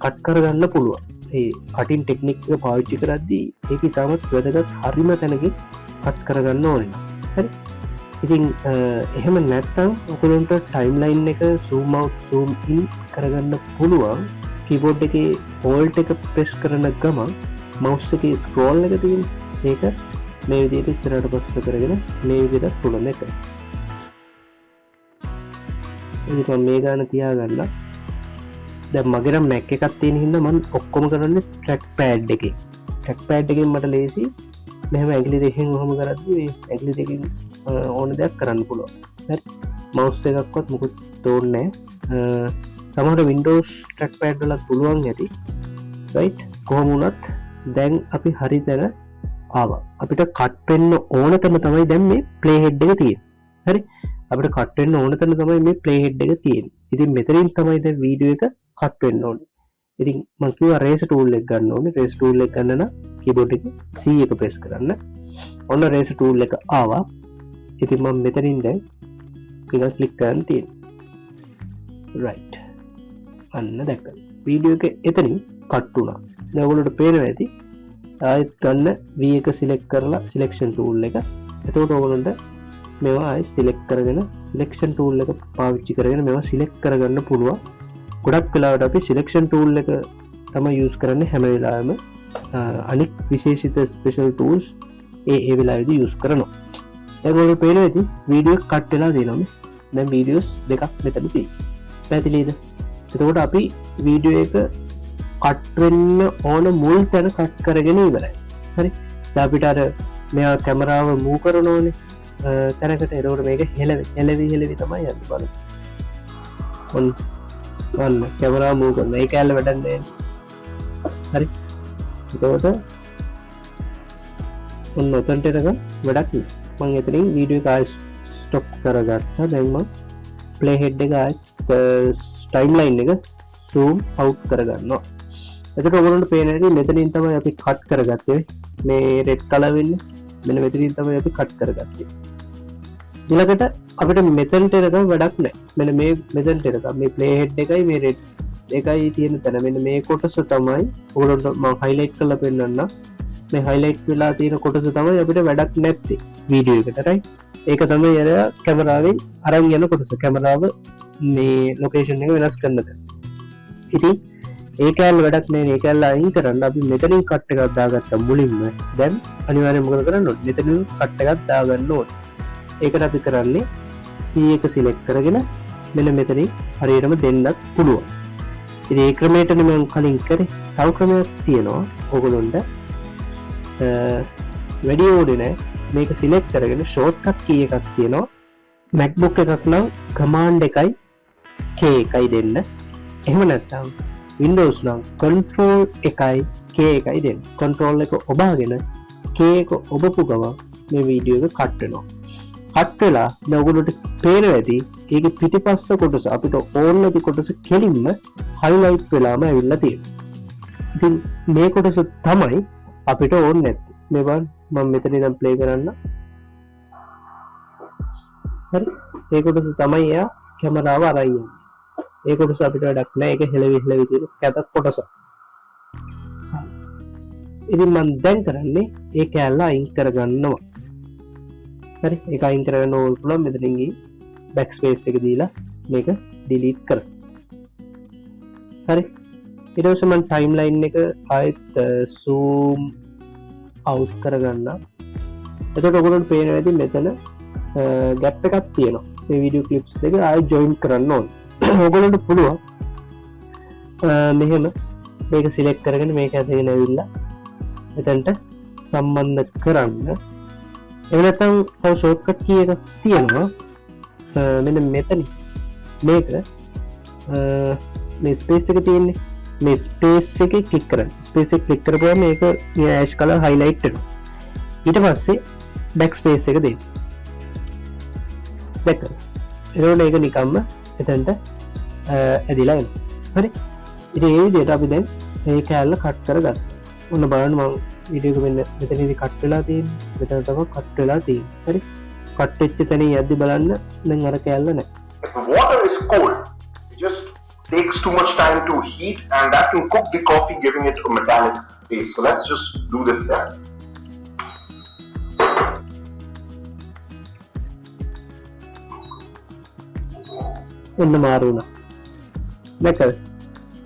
Speaker 2: කට් කරගන්න පුළුවන් ඒ කටින් ටෙක්නික් එක පාවිච්චි කරද්දී ඒක ඉතාමත් වැදගත් හරිම තැනකින් කට් කරගන්න ඕනේ හරි ඉතින් එහෙම නැත්තම් ඔයගොල්ලන්ට ටයිම්ලයින් එක zoom out zoom in කරගන්න පුළුවන් කීබෝඩ් එකේ alt එක press කරන ගමන් mouse එකේ scroll එක තියෙන ඒක මේ විදිහට ඉස්සරහට පස්සට කරගෙන මේ විදිහට පුළුවන් එක ඉතින් මේ ගාන තියාගන්න දැන් මගේ නම් Mac එකක් තියෙන හින්දා මම ඔක්කොම කරන්නේ track pad එකේ track pad එකෙන් මට ලේසි මෙහෙම ඇඟිලි දෙකෙන් ඔහොම කරද්දී මේ ඇඟිලි දෙකෙන් ඕන දෙයක් කරන්න පුළුවන් හරි mouse එකක්වත් මොකුත් ඕනේ නැහැ සමහර Windows track pad වල පුළුවන් ඇති right කොහොම වුණත් දැන් අපි හරි තැන ආවා අපිට කට් වෙන්න ඕන තැන තමයි දැන් මේ play head එක තියෙන්නේ හරි අපිට කට් වෙන්න ඕන තැන තමයි මේ play head එක තියෙන්නේ ඉතින් මෙතනින් තමයි දැන් වීඩියෝ එක කට් වෙන්න ඕනේ ඉතින් මම කිව්වා eraser tool එක ගන්න ඕනේ eraser tool එක ගන්න නම් keyboard එකේ C එක press කරන්න ඔන්න eraser tool එක ආවා ඉතින් මම මෙතනින් දැන් ටිකක් ක්ලික් කරන් තියෙනවා right අන්න දැක්කද වීඩියෝ එක එතනින් කට් වුණා දැන් ඔයගොල්ලන්ට පේනවා ඇති ආයෙත් ගන්න V එක සිලෙක්ට් කරලා සිලෙක්ෂන් ටූල් එක එතකොට ඔයගොල්ලන්ට මේවා ආයෙත් සිලෙක්ට් කරගෙන සිලෙක්ෂන් ටූල් එක පාවිච්චි කරගෙන මේවා සිලෙක්ට් කරගන්න පුළුවන් ගොඩක් වෙලාවට අපි සිලෙක්ෂන් ටූල් එක තමයි යූස් කරන්නේ හැම වෙලාවෙම අනික් විශේෂිත ස්පෙෂල් ටූල්ස් ඒ වෙලාවෙදී යූස් කරනවා දැන් ඔයගොල්ලෝ පේනවා ඇති වීඩියෝ කට් වෙලා දෙනවා දැන් වීඩියෝස් දෙකක් මෙතන තියෙනවා පැහැදිලිද එතකොට අපි වීඩියෝ එක කට් වෙන්න ඕන මුල් තැන කට් කරගෙන ඉවරයි හරි දැන් අපිට අර මෙයා කැමරාව මූව් කරනෝනේ තැනකට එතකොට මේක හෙලවි තමයි යන්නේ බලන්න ඔන්න කැමරාව මූව් කරනවා ඒක ඇල්ල වැඩක් නැහැ හරි එතකොට ඔන්න ඔතනට එක වැඩක් නෑ මම එතනින් වීඩියෝ එක ආයෙ ස්ටොප් කරගත්තා දැන් මම ප්ලේ හෙඩ් එක ආයෙත් ටයිම්ලයින් එක zoom out කරගන්නවා එතකොට ඔයගොල්ලන්ට පේන හැටි මෙතනින් තමයි අපි කට් කරගත්තේ මේ රෙඩ් කලර් වෙන්නේ මෙන්න මෙතනින් තමයි අපි කට් කරගත්තේ ඊළඟට අපිට මෙතනට එනකම් වැඩක් නැහැ මෙන්න මේ මෙතනට එනකම් මේ ප්ලේ හෙඩ් එකයි මේ රෙඩ් එකයි තියෙන තැන මෙන්න මේ කොටස තමයි ඔයගොල්ලන්ට මම හයිලයිට් කරලා පෙන්නන්නම් මේ හයිලයිට් වෙලා තියෙන කොටස තමයි අපිට වැඩක් නැත්තේ වීඩියෝ එකට right ඒක තමයි අර කැමරාවෙන් අරන් යන කොටස කැමරාව මේ ලොකේෂන් එක වෙනස් කරන තැන ඉතින් ඒ කැලේ වැඩක් නෑ මේ කැලේ අයින් කරන්න අපි මෙතනින් කට් එකක් දාගත්තා මුලින්ම දැන් අනිවාර්යයෙන්ම මොකද කරන්න ඕනේ මෙතනින් කට් එකක් දාගන්න ඕනේ ඒකට අපි කරන්නේ C එක සිලෙක්ට් කරගෙන මෙන්න මෙතනින් හරියටම දෙන්නත් පුළුවන් ඉතින් ඒ ක්‍රමයටනේ මම කලින් කරේ තව ක්‍රමයක් තියෙනවා ඕගොල්ලොන්ට වැඩි ඕනේ නෑ මේක සිලෙක්ට් කරගෙන ෂෝට්කට් කී එකක් තියෙනවා MacBook එකක් නම් command එකයි K එකයි දෙන්න එහෙම නැත්නම් Windows නම් control එකයි K එකයි දෙන්න control එක ඔබාගෙන K එක ඔබපු ගමන් මේ වීඩියෝ එක කට් වෙනවා කට් වෙලා දැන් ඔයගොල්ලෝට පේනවා ඇති ඒකේ පිටිපස්ස කොටස අපිට ඕන නැති කොටස කෙලින්ම highlight වෙලාම ඇවිල්ලා තියෙනවා ඉතින් මේ කොටස තමයි අපිට ඕන නැත්තේ මේ බලන්න මම මෙතන ඉඳන් ප්ලේ කරන්න හරි ඒ කොටස තමයි එයා කැමරාව අරන් යන්නේ ඒ කොටස අපිට වැඩක් නැහැ ඒක හෙලවි තියෙන කැත කොටස ඉතින් මම දැන් කරන්නේ ඒ කැල්ල අයින් කරගන්නවා හරි ඒක අයින් කරගන්න ඕන පුළුවන් මෙතනින් ගිහින් බෑක් ස්පේස් එක දීලා මේක ඩිලීට් කරන්න හරි ඊට පස්සේ මම ටයිම්ලයින් එක ආයෙත් zoom out කරගන්න එතකොට ඔයගොල්ලන්ට පේනවා ඇති මෙතන ගැප් එකක් තියෙනවා මේ වීඩියෝ ක්ලිප්ස් දෙක ආයෙ ජොයින් කරන්න ඕනේ ඔයගොල්ලන්ට පුළුවන් මෙහෙම මේක සිලෙක්ට් කරගෙන මේක ඇදගෙන ඇවිල්ලා මෙතනට සම්බන්ධ කරන්න එහෙම නැත්නම් තව ෂෝට්කට් කී එකක් තියෙනවා මෙන්න මෙතන මේක මේ ස්පේස් එක තියෙන්නේ මේ ස්පේස් එකේ ක්ලික් කරන්න. ස්පේස් එක ක්ලික් කරපුවම මේක මේ ඇෂ් කලර් හයිලයිට් වෙනවා. ඊට පස්සේ බෑක් ස්පේස් එක දෙන්න. දැක්කද? එතකොට ඒක නිකම්ම එතනට ඇදිලා එනවා. හරි. ඉතින් ඒ විදිහට අපි දැන් මේ කැලල කට් කරගත්තා. ඔන්න බලන්න මම වීඩියෝ එක මෙන්න මෙතනදී කට් වෙලා තියෙන්නේ. මෙතන තමයි කට් වෙලා තියෙන්නේ. හරි. කට් වෙච්ච තැන යද්දි බලන්න දැන් අර කැලල නැහැ.
Speaker 3: If the water is cold, it just takes too much time to heat and that can cook the coffee, giving it a metallic taste. So let's just do this step.
Speaker 2: ඔන්න මාරු වුණා. දැක්කද?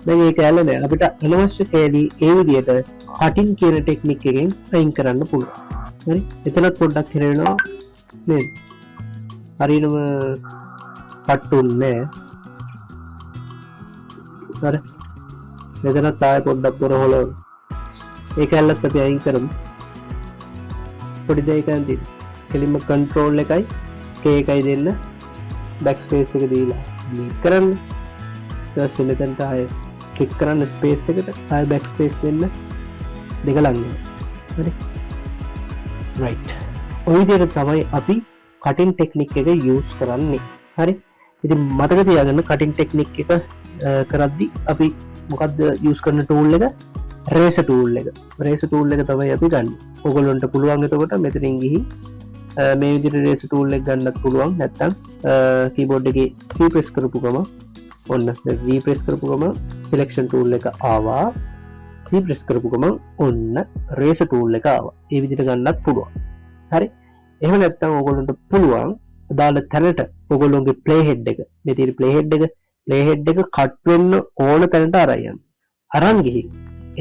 Speaker 2: දැන් මේ කැලල නෑ. අපිට අනවශ්‍ය කැලී ඒ විදිහට කටින් කියන ටෙක්නික් එකෙන් අයින් කරන්න පුළුවන්. හරි? එතනත් පොඩ්ඩක් හිරෙනවා නේද? හරියටම කට්ටුන්නේ නෑ. හරි. මෙතනත් ආයෙ පොඩ්ඩක් පොරහොල ඒ කැලලත් අපි අයින් කරමු. පොඩි දෙයකින් තියෙන. කෙලින්ම කන්ට්‍රෝල් එකයි K එකයි දෙන්න බෑක් ස්පේස් එක දීලා ක්ලික් කරන්න. ඊට පස්සේ මෙතනට ආයෙ ක්ලික් කරන්න ස්පේස් එකට ආයෙ බෑක් ස්පේස් දෙන්න දෙක ළඟ. හරි. රයිට්. ඔය විදිහට තමයි අපි කටින් ටෙක්නික් එක යූස් කරන්නේ. හරි. ඉතින් මතක තියාගන්න කටින් ටෙක්නික් එක කරද්දි අපි මොකක්ද යූස් කරන ටූල් එක? රේසර් ටූල් එක. රේසර් ටූල් එක තමයි අපි ගන්න. ඔයගොල්ලන්ට පුළුවන් එතකොට මෙතනින් ගිහින් මේ විදිහට රේසර් ටූල් එක ගන්නත් පුළුවන්. නැත්නම් කීබෝඩ් එකේ C ප්‍රෙස් කරපු ගමන් ඔන්න V ප්‍රෙස් කරපු ගමන් සිලෙක්ෂන් ටූල් එක ආවා. C ප්‍රෙස් කරපු ගමන් ඔන්න රේසර් ටූල් එක ආවා. ඒ විදිහට ගන්නත් පුළුවන්. හරි. එහෙම නැත්නම් ඔයගොල්ලන්ට පුළුවන් අදාළ තැනට ඔයගොල්ලෝගේ ප්ලේ හෙඩ් එක මේ තියෙන ප්ලේ හෙඩ් එක කට් වෙන්න ඕන තැනට අරන් යන්න. අරන් ගිහින්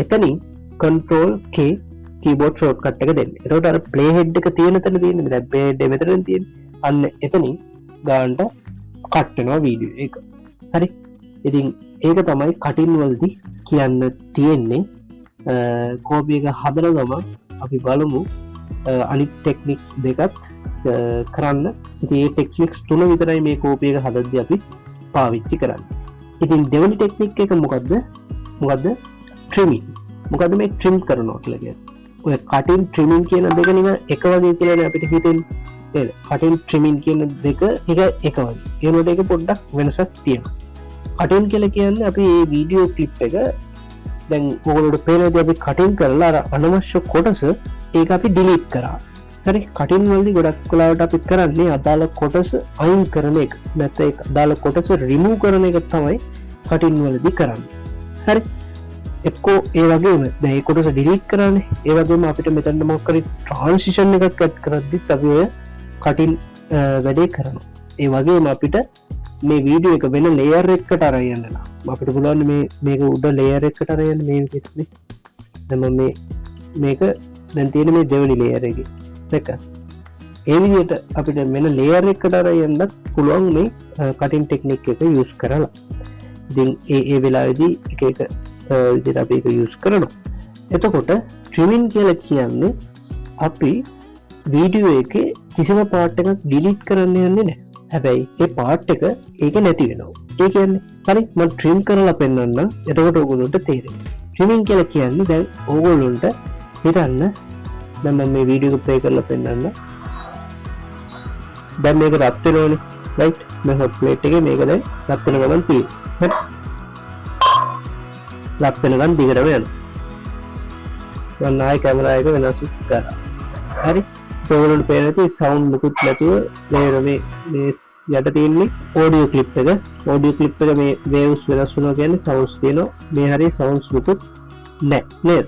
Speaker 2: එතනින් control K keyboard shortcut එක දෙන්න. එතකොට අර ප්ලේ හෙඩ් එක තියෙන තැන තියෙන්නේ දැන් ප්ලේ හෙඩ් එක මෙතන තියෙන්නේ. අන්න එතනින් ගානට කට් වෙනවා වීඩියෝ එක. හරි. ඉතින් ඒක තමයි කටින් වලදී කියන්න තියෙන්නේ. කෝපි එක හදන ගමන් අපි බලමු අනිත් ටෙක්නික්ස් දෙකත් කරන්න. ඉතින් මේ ටෙක්නික්ස් තුන විතරයි මේ කෝපි එක හදද්දී අපි පාවිච්චි කරන්නේ. ඉතින් දෙවෙනි ටෙක්නික් එක මොකද්ද? ට්‍රිමින්. මොකද්ද මේ ට්‍රිම් කරනවා කියලා කියන්නේ? ඔය කටින් ට්‍රිමින් කියන දෙක නිකන් එක වගේ කියලානේ අපිට හිතෙන්නේ. නේද? කටින් ට්‍රිමින් කියන දෙක එක වගේ. ඒනොට එක පොඩ්ඩක් වෙනසක් තියෙනවා. කටින් කියලා කියන්නේ අපි මේ වීඩියෝ ක්ලිප් එක දැන් ඔයගොල්ලෝට පේනදී අපි කටින් කරලා අර අනවශ්‍ය කොටස ඒක අපි ඩිලීට් කරා. හරි. කටින් වලදී ගොඩක් වෙලාවට අපි කරන්නේ අදාළ කොටස අයින් කරන එක. නැත්නම් ඒක අදාළ කොටස රිමූව් කරන එක තමයි කටින් වලදී කරන්නේ. හරි. එක්කෝ ඒ වගේම දැන් ඒ කොටස ඩිලීට් කරන්නේ. ඒ වගේම අපිට මෙතන මොකක් කරේ ට්‍රාන්සිෂන් එකක් ඇඩ් කරද්දිත් අපි ඔය කටින් වැඩේ කරනවා. ඒ වගේම අපිට මේ වීඩියෝ එක වෙන ලේයර් එකකට අරන් යන්න නම් අපිට පුළුවන් මේක උඩ ලේයර් එකකට අරන් යන්න මේ විදිහට නේ. දැන් මම මේක දැන් තියෙන මේ දෙවෙනි ලේයර් එකේ දෙක. ඒ විදිහට අපිට වෙන ලේයර් එකකට අරන් යන්නත් පුළුවන් මේ කටින් ටෙක්නික් එක යූස් කරලා. ඉතින් ඒ වෙලාවේදී එක විදිහට අපි ඒක යූස් කරනවා. එතකොට ට්‍රිමින් කියලා කියන්නේ අපි වීඩියෝ එකේ කිසිම පාර්ට් එකක් ඩිලීට් කරන්න යන්නේ නැහැ. හැබැයි ඒ පාර්ට් එක ඒක නැති වෙනවා. ඒ කියන්නේ හරි මම ට්‍රිම් කරලා පෙන්නන්නම්. එතකොට ඕගොල්ලන්ට තේරෙයි. ට්‍රිමින් කියලා කියන්නේ දැන් ඕගොල්ලන්ට හිතන්න දැන් මම මේ වීඩියෝ එක ප්ලේ කරලා පෙන්නන්න. දැන් මේක රත් වෙනවනේ. රයිට්. මේ හොට් ප්ලේට් එකේ මේක දැන් රත් වෙන ගමන් තියෙනවා. හරි. රත් වෙන ගමන් දිගටම යනවා. මම ආයෙ කැමරා එක වෙනස් කරා. හරි. ඔයගොල්ලන්ට පේනවා සවුන්ඩ් මුකුත් නැතුව මේ යට තියෙන්නේ ඔඩියෝ ක්ලිප් එක. ඔඩියෝ ක්ලිප් එක මේ වේව්ස් වෙනස් වෙනවා කියන්නේ සවුන්ඩ්ස් තියෙනවා. මේ හරිය සවුන්ඩ්ස් මුකුත් නැහැ නේද?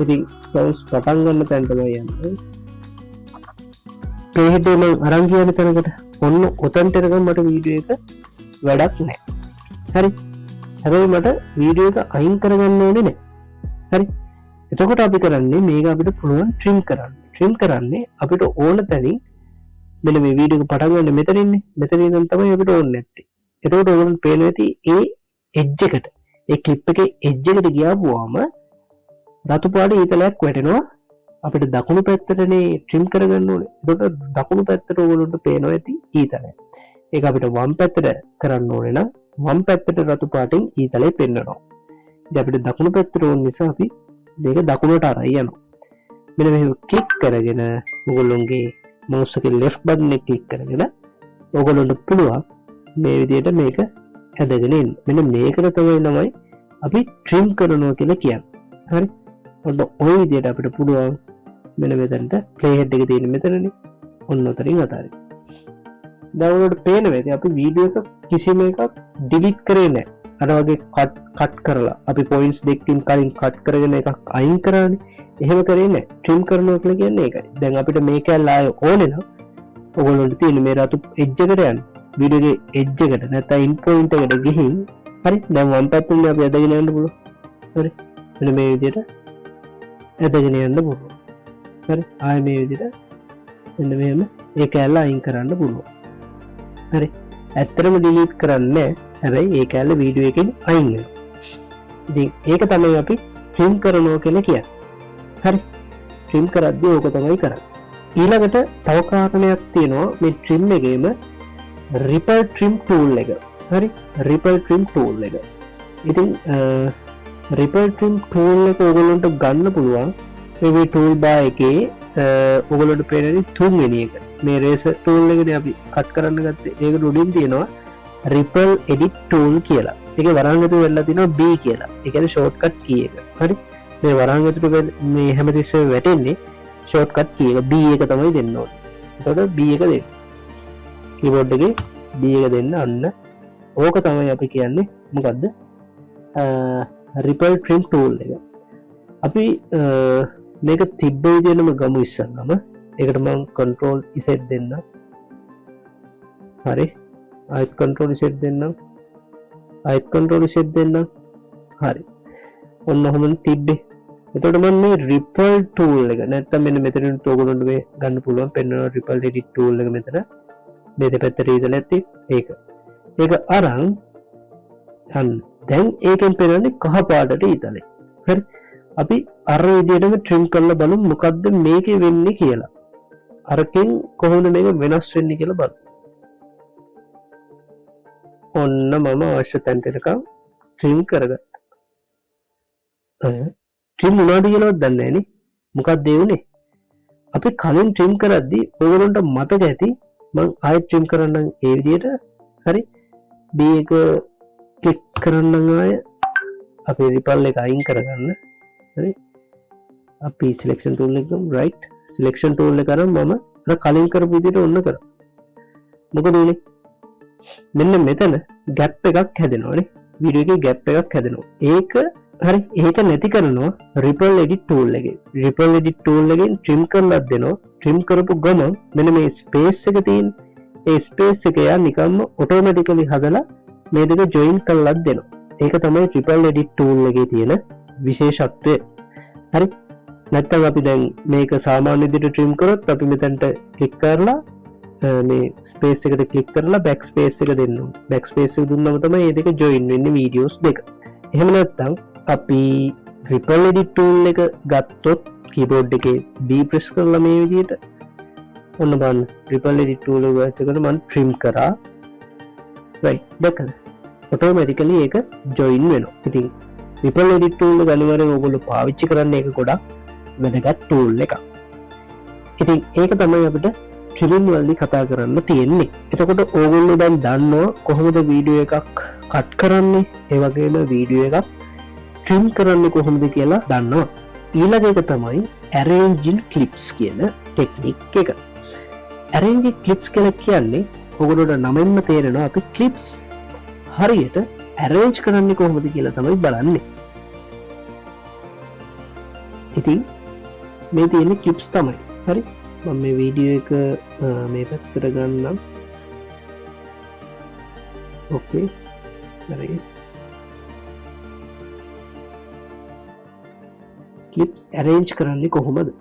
Speaker 2: ඉතින් සවුන්ඩ්ස් පටන් ගන්න තැන තමයි යන්නේ. ප්ලේ හෙඩ් එක මම අරන් කියන තැනකට ඔන්න ඔතනට එනකම් මට වීඩියෝ එක වැඩක් නැහැ. හරි. හැබැයි මට වීඩියෝ එක අයින් කරගන්න ඕනේ නැහැ. හරි. එතකොට අපි කරන්නේ මේක අපිට පුළුවන් ට්‍රිම් කරන්න. ට්‍රිම් කරන්නේ අපිට ඕන තැනින් මෙන්න මේ වීඩියෝ එක පටන් ගන්න මෙතන ඉන්නේ. මෙතන ඉඳන් තමයි අපිට ඕනේ නැත්තේ. එතකොට ඔයගොල්ලන්ට පේනවා ඇති ඒ එජ් එකට ඒ ක්ලිප් එකේ එජ් එකට ගියාපුවාම රතු පාට ඊතලයක් වැටෙනවා. අපිට දකුණු පැත්තටනේ ට්‍රිම් කරගන්න ඕනේ. එතකොට දකුණු පැත්තට ඔයගොල්ලන්ට පේනවා ඇති ඊතලය. ඒක අපිට වම් පැත්තට කරන්න ඕනේ නම් වම් පැත්තට රතු පාටින් ඊතලය පෙන්වනවා. ඉතින් අපිට දකුණු පැත්තට ඕන නිසා අපි මේක දකුණට අරන් යනවා. මෙන්න මෙහෙම ක්ලික් කරගෙන ඔයගොල්ලෝගේ mouse එකේ left button එක ක්ලික් කරගෙන ඔයගොල්ලන්ට පුළුවන් මේ විදිහට මේක ඇදගෙන එන්න. මෙන්න මේකට තමයි අපි trim කරනවා කියලා කියන්නේ. හරි. ඔන්න ওই විදිහට අපිට පුළුවන් මෙන්න මෙතනට play head එක තියෙන මෙතනනේ. ඔන්න උතරින් අතාරින්න. දැන් ඔයාලට පේනවා ඉතින් අපි වීඩියෝ එක කිසිම එකක් delete කරේ නැහැ. අර වගේ කට් කරලා අපි points දෙකකින් කලින් කට් කරගෙන එකක් අයින් කරානේ. එහෙම කරේ නැහැ. trim කරනවා කියලා කියන්නේ ඒකයි. දැන් අපිට මේක ආයෙ ඕනේ නම් ඔයගොල්ලන්ට තියෙන මේ රතු edge එකට යන්න. වීඩියෝ එකේ edge එකට නැත්නම් in point එකට ගිහින් හරි දැන් වම් පැත්තෙන් අපි ඇදගෙන යන්න පුළුවන්. හරි. මෙන්න මේ විදිහට ඇදගෙන යන්න පුළුවන්. හරි. ආයෙ මේ විදිහට මෙන්න මෙහෙම ඒක ඇල්ල අයින් කරන්න පුළුවන්. හරි. ඇත්තටම delete කරන්නේ නැහැ. හැබැයි ඒක ඇල්ල වීඩියෝ එකෙන් අයින් වෙනවා. ඉතින් ඒක තමයි අපි trim කරනවා කියලා කියන්නේ. හරි. trim කරද්දී ඕක තමයි කරන්නේ. ඊළඟට තව කාරණයක් තියෙනවා මේ trim එකේම ripple trim tool එක. හරි. ripple trim tool එක. ඉතින් ripple trim tool එක ඔයගොල්ලන්ට ගන්න පුළුවන් මේ tool bar එකේ ඔයගොල්ලන්ට පේන තුන්වෙනි එක. මේ රේසර් tool එකනේ අපි කට් කරන්න ගත්තේ. ඒක උඩින් තියෙනවා ripple edit tool කියලා. ඒකේ වරහන් වෙලා තියෙනවා B කියලා. ඒ කියන්නේ shortcut key එක. හරි. මේ වරහන් ඇතුළට මේ හැමතිස්සෙම වැටෙන්නේ shortcut key එක B එක තමයි දෙන්න ඕනේ. එතකොට B එක දෙන්න. keyboard එකේ B එක දෙන්න අන්න. ඕක තමයි අපි කියන්නේ මොකද්ද? ripple trim tool එක. අපි මේක තිබ්බ විදිහටම ගමු ඉස්සල්ලාම. ඒකට මම control Z දෙන්න. හරි. ආයෙත් control Z දෙන්න. ආයෙත් control Z දෙන්න. හරි. ඔන්න ඔහොම තිබ්බේ. එතකොට මම මේ ripple tool එක නැත්තම් මෙන්න මෙතනින් ඔයගොල්ලන්ට මේ ගන්න පුළුවන් පෙන්වන ripple edit tool එක මෙතන මේ දෙපැත්තට ඉදලා ඇති ඒක. ඒක අරන් හන් දැන් ඒකෙන් පෙන්නන්නේ කහ පාටට ඉතලේ. හරි. අපි අර විදිහටම trim කරලා බලමු මොකද්ද මේකේ වෙන්නේ කියලා. අරකින් කොහොමද මේක වෙනස් වෙන්නේ කියලා බලමු. ඔන්න මම අවශ්‍ය තැනට එකක් trim කරගත්තා. trim මොනවද කියලාවත් දන්නේ නැහැ නේ. මොකක්ද ඒ උනේ? අපි කලින් trim කරද්දී ඔයගොල්ලන්ට මතක ඇති මම ආයෙත් trim කරන්නම් ඒ විදිහට. හරි. B එක ක්ලික් කරන්නම් ආයෙ අපි ripple එක අයින් කරගන්න. හරි. අපි selection tool එක ගමු. right. selection tool එක අරන් මම අර කලින් කරපු විදිහට ඔන්න කරා. මොකද උනේ? මෙන්න මෙතන gap එකක් හැදෙනවානේ. වීඩියෝ එකේ gap එකක් හැදෙනවා. ඒක හරි ඒක නැති කරනවා ripple edit tool එකෙන්. ripple edit tool එකෙන් trim කරලා දෙනවා. trim කරපු ගමන් මෙන්න මේ space එක තියෙන. ඒ space එක යා නිකම්ම automatically හදලා මේ දෙක join කරලා දෙනවා. ඒක තමයි ripple edit tool එකේ තියෙන විශේෂත්වය. හරි. නැත්නම් අපි දැන් මේක සාමාන්‍ය විදිහට trim කරොත් අපි මෙතනට click කරලා මේ space එකට click කරලා back space එක දෙන්න ඕනේ. back space එක දුන්නම තමයි මේ දෙක join වෙන්නේ videos දෙක. එහෙම නැත්නම් අපි ripple edit tool එක ගත්තොත් keyboard එකේ B press කරලා මේ විදිහට ඔන්න බලන්න ripple edit tool එක ගත්තකොට මම trim කරා. right. දැක්කද? automatically ඒක join වෙනවා. ඉතින් ripple edit tool එක අනිවාර්යෙන් ඔයගොල්ලෝ පාවිච්චි කරන්න ඒක ගොඩක් වැදගත් tool එකක්. ඉතින් ඒක තමයි අපිට trim වලදී කතා කරන්න තියෙන්නේ. එතකොට ඕගොල්ලෝ දැන් දන්නවා කොහොමද වීඩියෝ එකක් කට් කරන්නේ, ඒ වගේම වීඩියෝ එකක් trim කරන්නේ කොහොමද කියලා දන්නවා. ඊළඟ එක තමයි arranging clips කියන ටෙක්නික් එක. arranging clips කියලා කියන්නේ ඔයගොල්ලෝට නමින්ම තේරෙනවා අපි clips හරියට arrange කරන්නේ කොහොමද කියලා තමයි බලන්නේ. ඉතින් මේ තියෙන clips තමයි. හරි. මම මේ වීඩියෝ එක මේ පැත්තට ගන්නම්. ඕකේ. හරි. clips arrange කරන්නේ කොහොමද?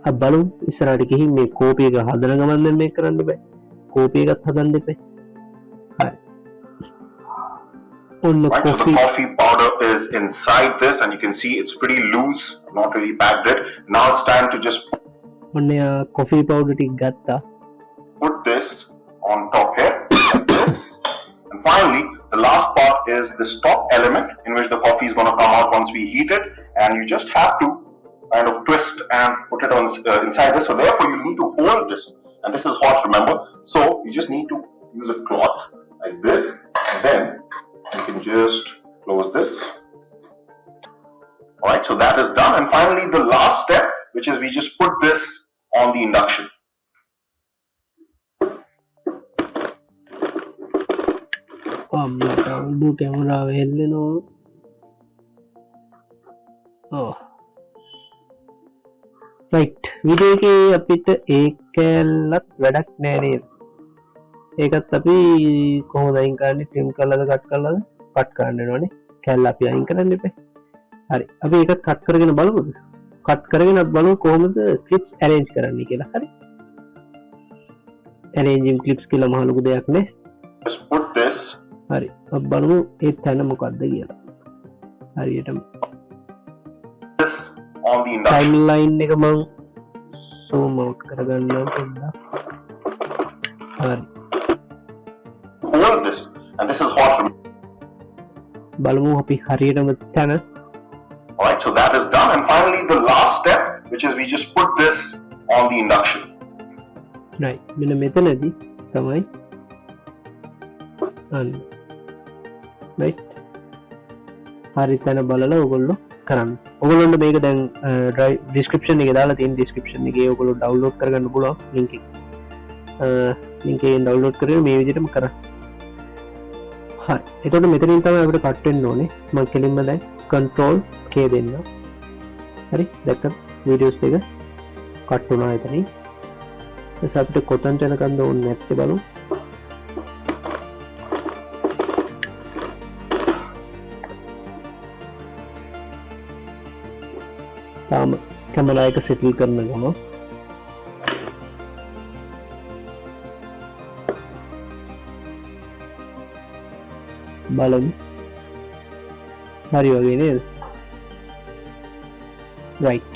Speaker 2: අපි බලමු ඉස්සරහට ගිහින් මේ කෝපි එක හදන ගමන් දැන් මේක කරන්න බෑ. කෝපි එකත් හදන්න දෙපේ. හරි. On the
Speaker 3: Right, so the coffee powder is inside this and you can see it's pretty loose, not really packed it. Now it's time to just
Speaker 2: ඔන්න coffee powder ටික ගත්තා.
Speaker 3: put this on top here, like this. And finally, the last part is this top element in which the coffee is going to come out once we heat it, and you just have to kind of twist and put it on inside this. So therefore you need to hold this, and this is hot, remember. So you just need to use a cloth like this, and then you can just close this. Alright, so that is done. And finally the last step, which is we just put this on the induction.
Speaker 2: අම්මට කැමරාව හෙල්ලෙනවා. Right, video එකේ අපිට ඒ කෑල්ලත් වැඩක් නෑ නේද? ඒකත් අපි කොහොමද අයින් කරන්නේ? ට්‍රිම් කරලාද කට් කරලාද? කට් කරන්න වෙනවනේ. කෑල්ල අපි අයින් කරන්න එපා. හරි, අපි ඒකත් කට් කරගෙන බලමුද? කට් කරගෙන බලමු කොහොමද ක්ලිප්ස් arrange කරන්නේ කියලා. හරි, arranging clips කියලා මහ ලොකු දෙයක් නේ.
Speaker 3: Just put this.
Speaker 2: හරි, අපි බලමු ඒ තැන මොකක්ද කියලා. හරියටම
Speaker 3: this on the induction.
Speaker 2: timeline එක මම zoom out කරගන්නම් පොඩ්ඩක්. හරි,
Speaker 3: hold this, and this is hot.
Speaker 2: බලමු අපි හරියටම තැන.
Speaker 3: Alright, so that is done. And finally the last step, which is we just put this on the induction.
Speaker 2: right, මෙන්න මෙතනදී තමයි අන්න right හරි තැන බලලා ඔයගොල්ලෝ කරන්න. ඔයගොල්ලන්ට මේක දැන් description එකේ දාලා තියෙන description එකේ ඔයගොල්ලෝ download කරගන්න පුළුවන් link එක. link එකෙන් download කරගෙන මේ විදිහටම කරන්න. හරි, එතකොට මෙතනින් තමයි අපිට කට් වෙන්න ඕනේ. මම කෙලින්ම දැන් control K දෙන්න. හරි, දැක්කද වීඩියෝස් දෙක කට් වුණා එතනින්. ඊට අපිට කොතනට යනකන්ද ඕනේ නැත්තේ බලමු. තාම කැමරා එක සෙටල් කරන ගම බලමු. හරි වගේ නේද? right,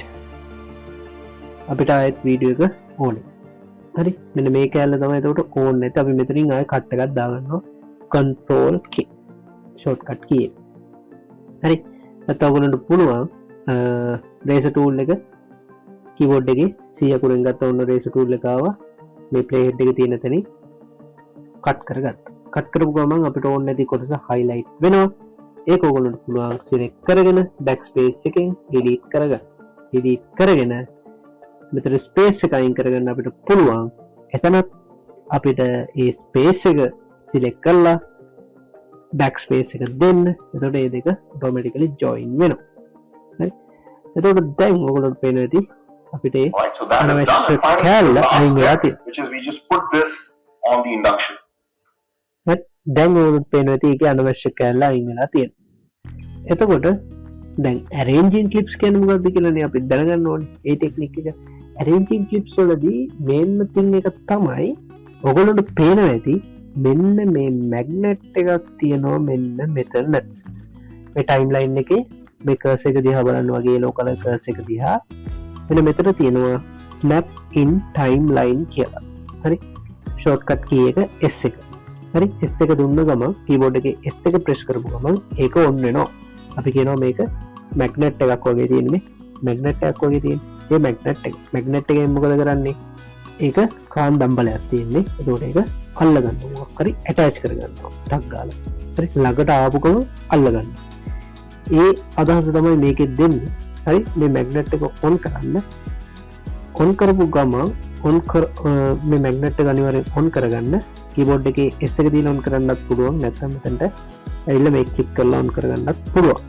Speaker 2: අපිට ආයෙත් වීඩියෝ එක ඕනේ. හරි, මෙන්න මේ කැල්ල තමයි එතකොට ඕනේ නැත්නම් අපි මෙතනින් ආයෙ කට් එකක් දාගන්නවා. control K shortcut key එක. හරි, නැත්නම් ඔයගොල්ලන්ට පුළුවන් රේසර් ටූල් එක කීබෝඩ් එකේ C අකුරෙන් ගත්ත ඔන්න රේසර් ටූල් එක ආවා. මේ ප්ලේ හෙඩ් එකේ තියෙන තැනින් කට් කරගත්තා. කට් කරපු ගමන් අපිට ඕනේ නැති කොටස highlight වෙනවා. ඒක ඔයගොල්ලන්ට පුළුවන් select කරගෙන backspace එකෙන් delete කරගන්න. delete කරගෙන මෙතන space එක අයින් කරගන්න අපිට පුළුවන්. එතනත් අපිට ඒ space එක select කරලා backspace එක දෙන්න. එතකොට මේ දෙක automatically join වෙනවා. හරි, එතකොට දැන් ඔයගොල්ලන්ට පේන ඇති අපිට ඒ
Speaker 3: Alright, so that is done.
Speaker 2: අනවශ්‍ය
Speaker 3: And finally
Speaker 2: කැල්ල
Speaker 3: the last
Speaker 2: අයින් වෙලා
Speaker 3: step,
Speaker 2: තියෙනවා.
Speaker 3: which is we just put this on the induction.
Speaker 2: හරි, දැන් ඔයගොල්ලන්ට පේන ඇති ඒකේ අනවශ්‍ය කැල්ල අයින් වෙලා තියෙනවා. එතකොට දැන් arranging clips කියන්නේ මොකක්ද කියලානේ අපි දැනගන්න ඕනේ. ඒ ටෙක්නික් එක arranging clips වලදී මේන්ම thing එක තමයි ඔයගොල්ලන්ට පේනවා ඇති මෙන්න මේ magnet එකක් තියෙනවා මෙන්න මෙතන. මේ timeline එකේ මේ cursor එක දිහා බලන්න වගේ yellow color cursor එක දිහා මෙන්න මෙතන තියෙනවා snap in timeline කියලා. හරි, shortcut key එක S එක. හරි, S එක දුන්න ගමන් keyboard එකේ S එක press කරපු ගමන් ඒක on වෙනවා. අපි කියනවා මේක magnet එකක් වගේ තියෙන මේ magnet එකක් වගේ තියෙන. මේ magnet එකෙන් මොකද කරන්නේ? ඒක කාන්දම් බලයක් තියෙන්නේ. ඒකට ඒක අල්ල ගන්නවා. මොකක් හරි attach කර ගන්නවා. ටක් ගාලා. හරි, ළඟට ආපු ගමන් අල්ල ගන්නවා. ඒ අදහස තමයි මේකෙත් දෙන්නේ. හරි, මේ magnet එක on කරන්න. on කරපු ගමන් මේ magnet එක අනිවාර්යෙන් on කරගන්න. keyboard එකේ S එක දීලා on කරන්නත් පුළුවන්. නැත්නම් මෙතනට ඇවිල්ලා මේක click කරලා on කරගන්නත් පුළුවන්.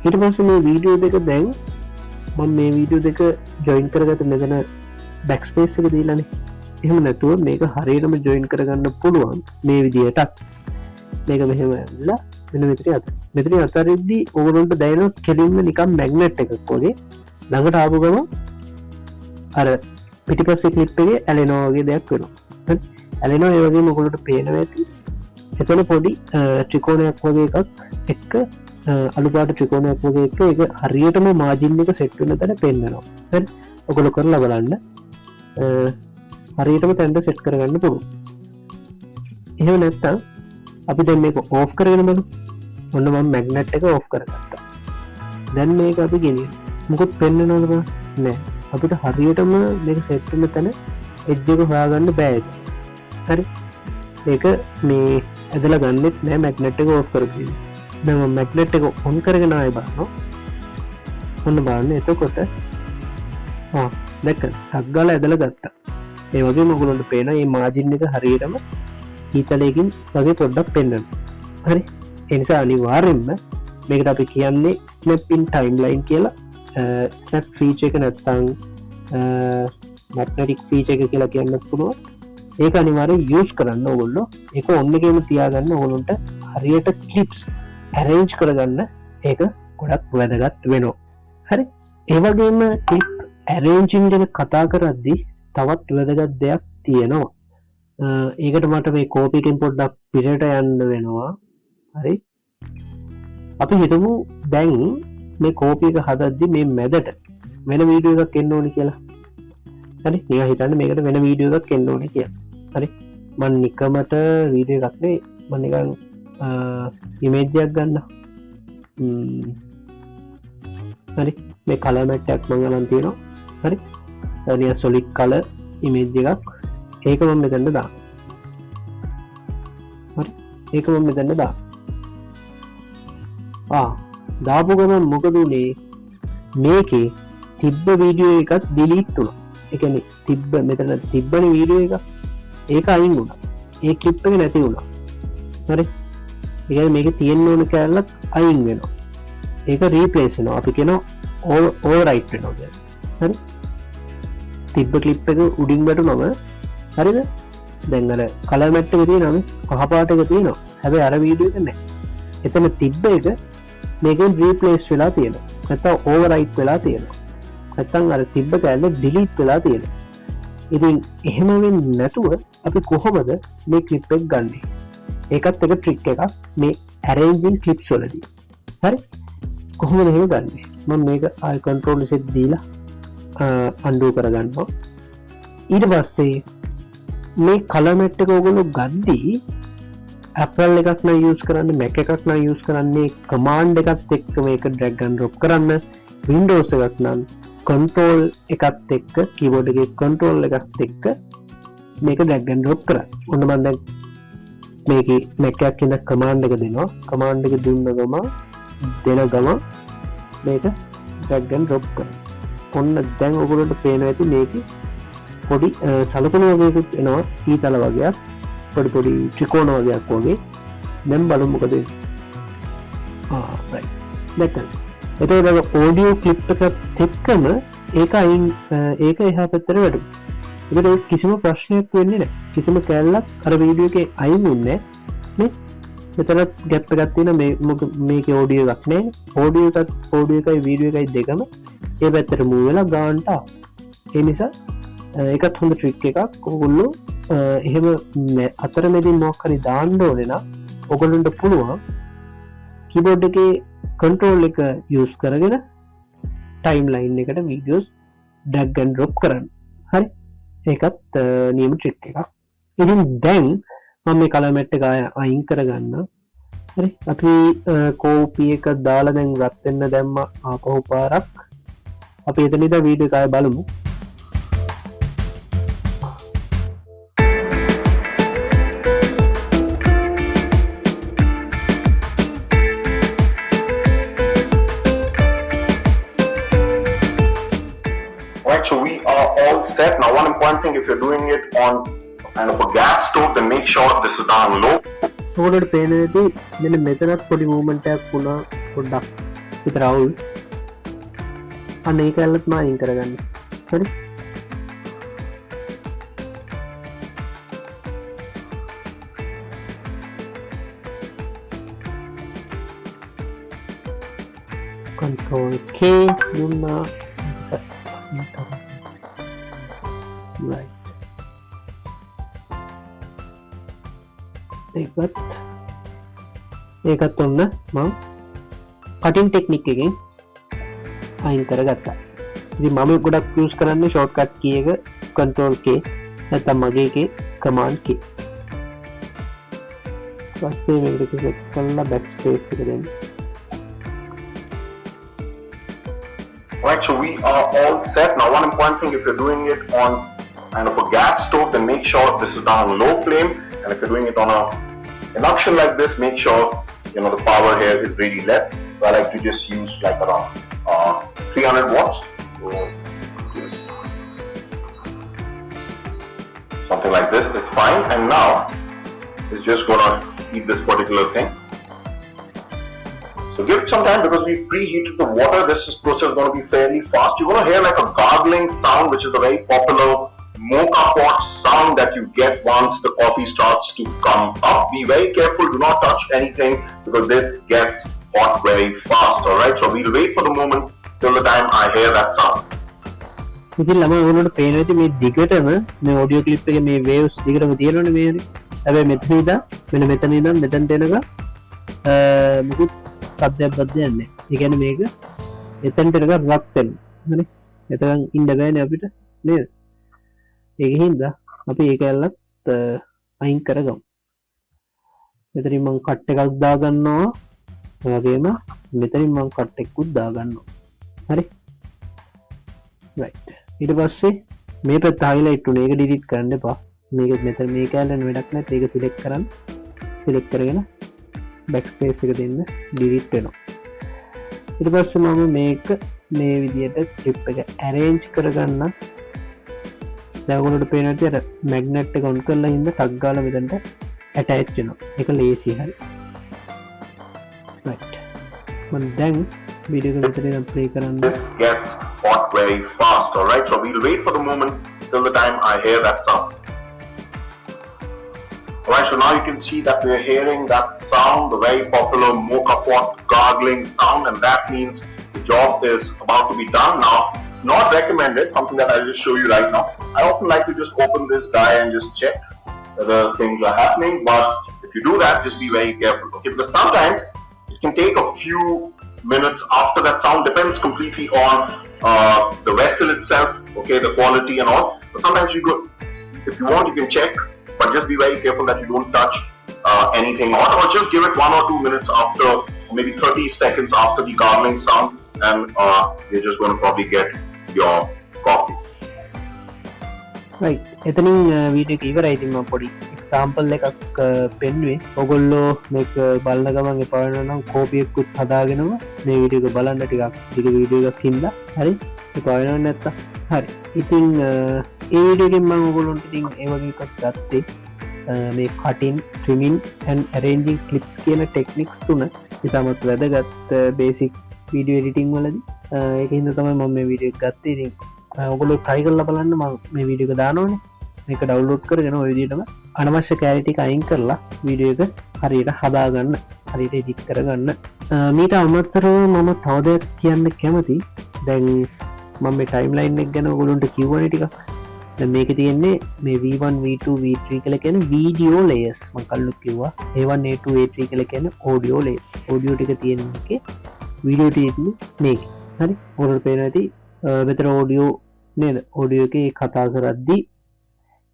Speaker 2: ඊට පස්සේ මේ වීඩියෝ දෙක දැන් මම මේ වීඩියෝ දෙක join කරගත්ත මෙතන backspace එක දීලානේ. එහෙම නැතුව මේක හරියටම join කරගන්න පුළුවන් මේ විදිහටත්. මේක මෙහෙම ඇවිල්ලා මෙන්න මෙතන අතරින්දී ඕගොල්ලන්ට දැනෙන කෙලින්ම නිකන් magnet එකක් වගේ ළඟට ආපු ගමන් අර පිටිපස්සේ clip එකේ ඇලෙනවා වගේ දෙයක් වෙනවා. හරි, ඇලෙනවා ඒ වගේම ඔයගොල්ලන්ට පේනවා ඇති. එතන පොඩි ත්‍රිකෝණයක් වගේ එකක් එක්ක අලු පාට ත්‍රිකෝණයක් වගේ එක ඒක හරියටම මාජින් එක සෙට් වෙන තැන පෙන්වනවා. හරි, ඔයගොල්ලෝ කරලා බලන්න. හරියටම තැනට සෙට් කරගන්න පුළුවන්. එහෙම නැත්නම් අපි දැන් මේක ඕෆ් කරගෙන බලමු. ඔන්න මම මැග්නට් එක ඕෆ් කරගත්තා. දැන් මේක අපි ගෙනියන. මොකද පෙන්නනවද බලන්න? නෑ. අපිට හරියටම මේක සෙට් වෙන තැන එජ් එක හොයාගන්න බෑ. හරි. ඒක මේ ඇදලා ගන්නෙත් නෑ මැග්නට් එක ඕෆ් කරගෙන. දැන් මම මැග්නට් එක ඔන් කරගෙන ආයෙ බලනවා. ඔන්න බලන්න එතකොට දැක්ක ටක් ගාලා ඇදලා ගත්තා. ඒ වගේම ඔයගොල්ලන්ට පේනවා මේ මාජින් එක හරියටම ඊතලයකින් වගේ පොඩ්ඩක් පෙන්වනවා. හරි. ඒ නිසා අනිවාර්යෙන්ම මේකට අපි කියන්නේ ස්නැප් ඉන් ටයිම්ලයින් කියලා. ස්නැප් ෆීචර් එක නැත්නම් මැග්නටික් ෆීචර් එක කියලා කියන්නත් පුළුවන්. ඒක අනිවාර්යෙන් යූස් කරන්න ඕගොල්ලෝ. ඒක ඔන්න එකේම තියාගන්න ඕගොල්ලන්ට හරියට ක්ලිප්ස් arrange කරගන්න ඒක ගොඩක් වැදගත් වෙනවා. හරි. ඒ වගේම ක්ලිප් arranging ගැන කතා කරද්දී තවත් වැදගත් දෙයක් තියෙනවා. ඒකට මට මේ කෝපි එකෙන් පොඩ්ඩක් පිටට යන්න වෙනවා. හරි. අපි හිතමු දැන් මේ කෝපි එක හදද්දි මේ මැදට වෙන වීඩියෝ එකක් එන්න ඕනේ කියලා. හරි. නිකන් හිතන්න මේකට වෙන වීඩියෝ එකක් එන්න ඕනේ කියලා. හරි. මම නිකමට වීඩියෝ එකක් නෙවෙයි මම නිකන් ඉමේජ් එකක් ගන්න. හරි. මේ කලර් මැට් එකක් මම ගන්න තියෙනවා. හරි. නිකන් solid color image එකක්. ඒක මම මෙතනට දාන්න. හරි. ඒක මම මෙතනට දාන්න. දාපු ගමන් මොකද උනේ? මේකේ තිබ්බ වීඩියෝ එකක් ඩිලීට් වුණා. ඒ කියන්නේ තිබ්බ මෙතන තිබ්බනේ වීඩියෝ එක. ඒක අයින් වුණා. ඒ ක්ලිප් එක නැති වුණා. හරි. ඒ කියන්නේ මේකේ තියෙන්න ඕන කැලලක් අයින් වෙනවා. ඒක රීප්ලේස් වෙනවා. අපි කියනවා ඕවර්රයිට් වෙනවා කියලා. හරි. තිබ්බ ක්ලිප් එක උඩින් වැටුනම හරිද? දැන් අර කලර් මැට් එක තියෙනවා කහ පාට එක තියෙනවා. හැබැයි අර වීඩියෝ එක නැහැ. එතන තිබ්බ එක මේකෙන් රීප්ලේස් වෙලා තියෙනවා. නැත්නම් ඕවර්රයිට් වෙලා තියෙනවා. නැත්නම් අර තිබ්බ කැලේ ඩිලීට් වෙලා තියෙනවා. ඉතින් එහෙම වෙන්නේ නැතුව අපි කොහොමද මේ ක්ලිප් එක ගන්නෙ? ඒකත් එක ට්‍රික් එකක් මේ arranging clips වලදී. හරි? කොහොමද එහෙම ගන්නෙ? මම මේක ආයි control Z දීලා undo කරගන්නවා. ඊට පස්සේ මේ color matte එක ඔයගොල්ලෝ ගද්දී Apple එකක් නම් use කරන්න, Mac එකක් නම් use කරන්නේ command එකත් එක්ක මේක drag and drop කරන්න. Windows එකක් නම් control එකත් එක්ක keyboard එකේ control එකත් එක්ක මේක drag and drop කරන්න. ඔන්න මම දැන් මේකේ Mac එකක් ඉඳන් command එක දෙනවා. command එක දුන්න ගම මේක drag and drop කරනවා. ඔන්න දැන් ඔයගොල්ලන්ට පේනවා ඇති මේකේ පොඩි සලකුණු වගේකුත් එනවා ඊතල වගේක් පොඩි ත්‍රිකෝණ වගේක් වගේ. දැන් බලමු මොකද වෙන්නේ. right. දැන් එතකොට ඔඩියෝ ක්ලිප් එකත් එක්කම ඒක එහා පැත්තට වැටුණා. ඒකට කිසිම ප්‍රශ්නයක් වෙන්නේ නැහැ. කිසිම කැලලක් අර වීඩියෝ එකේ අයින් වෙන්නේ නැහැ. මෙතනත් ගැප් එකක් තියෙනවා. මේකේ ඔඩියෝ එකක් නැහැ. ඔඩියෝ එකයි වීඩියෝ එකයි දෙකම ඒ පැත්තට මූව් වෙලා ගානට ආවා. ඒ නිසා ඒකත් හොඳ ට්‍රික් එකක්. ඔයගොල්ලෝ එහෙම අතරමැදින් මොකක් හරි දාන්න ඕනේ නම් ඔයගොල්ලන්ට පුළුවන් කීබෝඩ් එකේ control එක use කරගෙන timeline එකට videos drag and drop කරන්න. හරි. ඒකත් නියම ට්‍රික් එකක්. ඉතින් දැන් මම මේ color matte එක අයින් කරගන්න. හරි. අපි copy එක දාලා දැන් රත් වෙන්න දැම්මා ආපහු පාරක්. අපි එතන ඉඳලා වීඩියෝ එක ආයෙ බලමු.
Speaker 3: Right, so we are all set. Now, one important thing, if you're doing it on kind of a gas stove, then make sure this is down low.
Speaker 2: ඔකට පේනදී මෙන්න මෙතනත් පොඩි මූවමන්ට් එකක් වුණා පොඩ්ඩක් විතර අවුල්. අන්න ඒක ඇල්ලත් මම අයින් කරගන්න. හරි. control K දුන්නා. right. ඒකත් ඔන්න මම කටින් ටෙක්නික් එකෙන් අයින් කරගත්තා. ඉතින් මම ගොඩක් යූස් කරන්නේ ෂෝට්කට් කී එක control K නැත්නම් මගේ එකේ command K. පස්සේ මේකට ක්ලික් කරලා බැක් ස්පේස් එක දෙන්න.
Speaker 3: Right, so we are all set. Now one important thing, if you're doing it on kind of a gas stove, then make sure this is done on low flame, and if you're doing it on a induction like this, make sure the power here is really less. So I like to just use like around 300 watts. So just something like this is fine, and now it's just gonna heat this particular thing. So give it some time because we've preheated the water. This process is going to be fairly fast. You're going to hear like a gargling sound, which is the very popular mocha pot sound that you get once the coffee starts to come up. Be very careful. Do not touch anything because this gets hot very fast. Alright, so we'll wait for the moment till the time I hear that sound.
Speaker 2: ඉතින් ළමයි ඔයගොල්ලන්ට පේනවා ඇති මේ දිගටම මේ audio clip එකේ මේ වේව්ස් දිගටම තියෙනවනේ මේනේ. හැබැයි මෙතන ඉඳන් මෙතන ඉඳන් මෙතනට එනකම් මුකුත් සබ්දයක් බද්දයක් නැහැ. ඒ කියන්නේ මේක එතනට එනකම් රත් වෙනවා. හරි. එතකන් ඉන්න බෑනේ අපිට නේද? ඒකෙන් හින්දා අපි ඒක ඇල්ලත් අයින් කරගමු. මෙතනින් මම කට් එකක් දා ගන්නවා. ඒ වගේම මෙතනින් මම කට් එකකුත් දා ගන්නවා. හරි. right. ඊට පස්සේ මේ පැත්ත highlight උනේ ඒක delete කරන්න එපා. මේක මෙතන මේ කැලෙන් වැඩක් නැත්. ඒක select කරන්න. select කරගෙන backspace එක දෙන්න delete වෙනවා. ඊට පස්සේ මම මේක මේ විදියට clip එක arrange කරගන්න. දැන් ඔයගොල්ලෝට පේනවා ඇති අර magnet එක on කරලා ඉන්න ටග් ගාලා මෙතනට attach වෙනවා. ඒක ලේසි හරි. right. මම දැන් වීඩියෝ එක මෙතන ඉඳන් play කරන්න.
Speaker 3: This gets hot very fast. Alright, so we'll wait for the moment till the time I hear that sound. Alright, so now you can see that we're hearing that sound, the very popular mocha pot gargling sound, and that means the job is about to be done. Now, it's not recommended, something that I'll just show you right now. I often like to just open this guy and just check whether things are happening, but if you do that, just be very careful, okay? Because sometimes it can take a few minutes after that sound, depends completely on the vessel itself, okay, the quality and all. But sometimes if you want, you can check. But just be very careful that you don't touch anything on, or just give it 1 or 2 minutes after, or maybe 30 seconds after the gargling sound, and you're just going to probably get your coffee.
Speaker 2: right. එතනින් video එක ඉවරයි. ඉතින් මම පොඩි example එකක් පෙන්නුවේ. ඔයගොල්ලෝ මේක බලන ගමන් එපා වෙනවා නම් කෝපි එකකුත් හදාගෙනම මේ වීඩියෝ එක බලන්න ටිකක් ටික වීඩියෝ එකක් හින්දා. හරි. එපා වෙනව නැත්තම්. හරි. ඉතින් ඒ වීඩියෝ එකෙන් මම ඔයගොල්ලොන්ට ඉතින් ඒ වගේ එකක් ගත්තේ මේ cutting, trimming and arranging clips කියන ටෙක්නික්ස් තුන ඉතාමත් වැදගත් බේසික් වීඩියෝ එඩිටිංగ్ වලදී. ඒක හින්දා තමයි මම මේ වීඩියෝ එක ගත්තේ. ඉතින් ඔයගොල්ලෝ try කරලා බලන්න. මම මේ වීඩියෝ එක දානවනේ. මේක download කරගෙන ඔය විදිහටම අනවශ්‍ය කැලරි ටික අයින් කරලා වීඩියෝ එක හරියට හදාගන්න, හරියට edit කරගන්න. මීට අමතරව මම තව දෙයක් කියන්න කැමතියි. දැන් මම මේ ටයිම්ලයින් එක ගැන ඔයගොල්ලන්ට කිව්වනේ ටිකක්. දැන් මේකේ තියෙන්නේ මේ V1 V2 V3 කියලා කියන වීඩියෝ ලේයර්ස්. මම කලින් කිව්වා A1 A2 A3 කියලා කියන්නේ ඔඩියෝ ලේයර්ස්. ඔඩියෝ ටික තියෙන එකේ වීඩියෝ තියෙන්නේ මේකේ. හරි. ඔයාලට පේනවා ඇති මෙතන ඔඩියෝ නේද? ඔඩියෝ එකේ කතා කරද්දී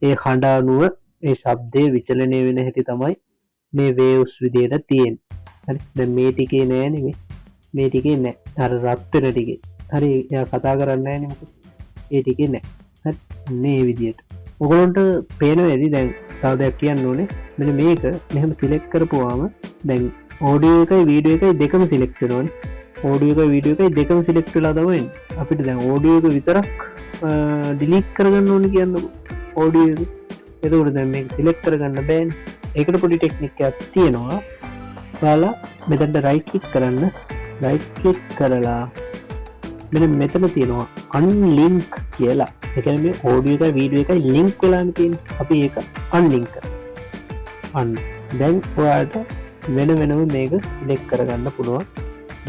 Speaker 2: ඒ හඬ අනුව ඒ ශබ්දයේ විචලනය වෙන හැටි තමයි මේ වේව්ස් විදියට තියෙන්නේ. හරි. දැන් මේ ටිකේ නෑ නෙමෙයි. මේ ටිකේ නෑ. අර රත් වෙන ටිකේ. හරි. එයා කතා කරන්නේ නෑනේ මොකද? ඒ ටිකේ නෑ. හරි. මේ විදියට. ඔයගොල්ලන්ට පේනවා ඇති දැන් තව දෙයක් කියන්න ඕනේ. මෙන්න මේක මෙහෙම සිලෙක්ට් කරපුවාම දැන් ඔඩියෝ එකයි වීඩියෝ එකයි දෙකම සිලෙක්ට් වෙනවනේ. ඔඩියෝ එකයි වීඩියෝ එකයි දෙකම සිලෙක්ට් වෙලා තමයි එන්නේ. අපිට දැන් ඔඩියෝ එක විතරක් ඩිලීට් කරගන්න ඕනේ කියන්නකො. ඔඩියෝ එක. එතකොට දැන් මේක සිලෙක්ට් කරගන්න බෑනේ. ඒකට පොඩි ටෙක්නික් එකක් තියෙනවා. ඔයාලා මෙතනට රයිට් ක්ලික් කරන්න. රයිට් ක්ලික් කරලා මෙන්න මෙතන තියෙනවා unlink කියලා. ඒ කියන්නේ මේ ඔඩියෝ එකයි වීඩියෝ එකයි ලින්ක් වෙලානේ තියෙන්නේ. අපි ඒක unlink කරනවා. දැන් ඔයාලට වෙන වෙනම මේක සිලෙක්ට් කරගන්න පුළුවන්.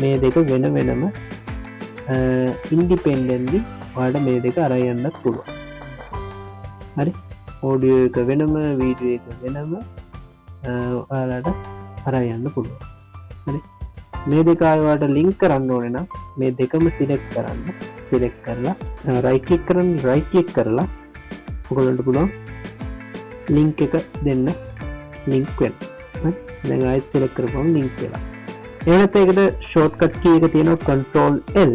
Speaker 2: මේ දෙක වෙන වෙනම ඉන්ඩිපෙන්ඩන්ට්ලි ඔයාලට මේ දෙක අරන් යන්නත් පුළුවන්. හරි. ඔඩියෝ එක වෙනම වීඩියෝ එක වෙනම ඔයාලට අරන් යන්න පුළුවන්. හරි. මේ දෙක ඔයාලට ලින්ක් කරන්න ඕනේ නම් මේ දෙකම සිලෙක්ට් කරන්න. සිලෙක්ට් කරලා රයිට් ක්ලික් කරන්න. රයිට් ක්ලික් කරලා ඔයගොල්ලන්ට පුළුවන් ලින්ක් එක දෙන්න. ලින්ක් වෙන්න. හරි. දැන් ආයෙත් select කරපුවම link වෙලා. එහෙම නැත්නම් ඒකට shortcut key එක තියෙනවා control L.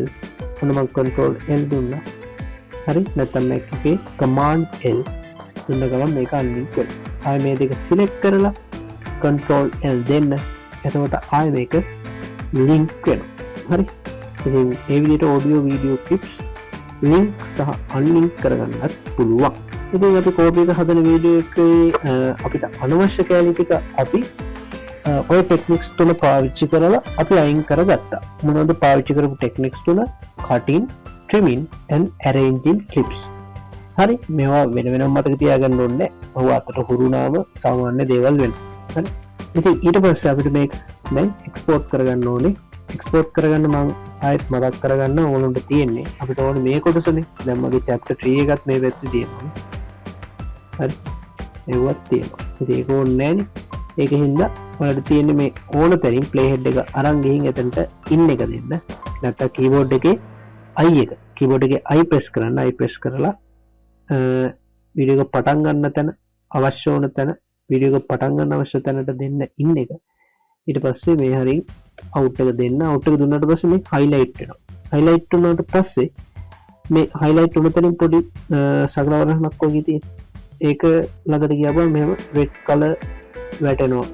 Speaker 2: ඔන්න මම control L දුන්නා. හරි. නැත්නම් මේක එකේ command L දුන්න ගමන් මේක unlink වෙනවා. ආයෙ මේ දෙක select කරලා control L දෙන්න. එතකොට ආයෙ මේක link වෙනවා. හරි. ඉතින් මේ විදිහට audio video clips link සහ unlink කරගන්නත් පුළුවන්. ඉතින් අපි කෝපි එක හදන වීඩියෝ එකේ අපිට අනවශ්‍ය කැලි ටික අපි ඔය ටෙක්නික්ස් තුන පාවිච්චි කරලා අපි අයින් කරගත්තා. මොනවද පාවිච්චි කරපු ටෙක්නික්ස් තුන? cutting, trimming and arranging clips. හරි. මේවා වෙන වෙනම මතක තියාගන්න ඕනේ. ඔය අතට හුරුනාම සාමාන්‍ය දේවල් වෙනවා. හරි. ඉතින් ඊට පස්සේ අපිට මේක දැන් එක්ස්පෝර්ට් කරගන්න ඕනේ. එක්ස්පෝර්ට් කරගන්න මම ආයෙත් මතක් කරගන්න ඕනොන්ට තියෙන්නේ අපිට ඕනේ මේ කොටසනේ. දැන් මගේ chapter 3 එකත් මේ පැත්තේ තියෙනවා. හරි. ඒවත් තියෙනවා. ඉතින් ඒක ඕනේ නැහැනේ. ඒකින් හින්දා ඔයාලට තියෙන්නේ මේ ඕන තැනින් play head එක අරන් ගිහින් එතනට ඉන් එක දෙන්න. නැත්නම් keyboard එකේ I එක. keyboard එකේ I press කරන්න. I press කරලා වීඩියෝ එක පටන් ගන්න තැන අවශ්‍ය ඕන තැන වීඩියෝ එක පටන් ගන්න අවශ්‍ය තැනට දෙන්න ඉන් එක. ඊට පස්සේ මේ හරින් out එක දෙන්න. out එක දුන්නාට පස්සේ මේ highlight වෙනවා. highlight වුණාට පස්සේ මේ highlight වුණ තැනින් පොඩි සගලවරණක් වගේ තියෙන. ඒක ළඟට ගියාම මෙහෙම red color වැටෙනවා.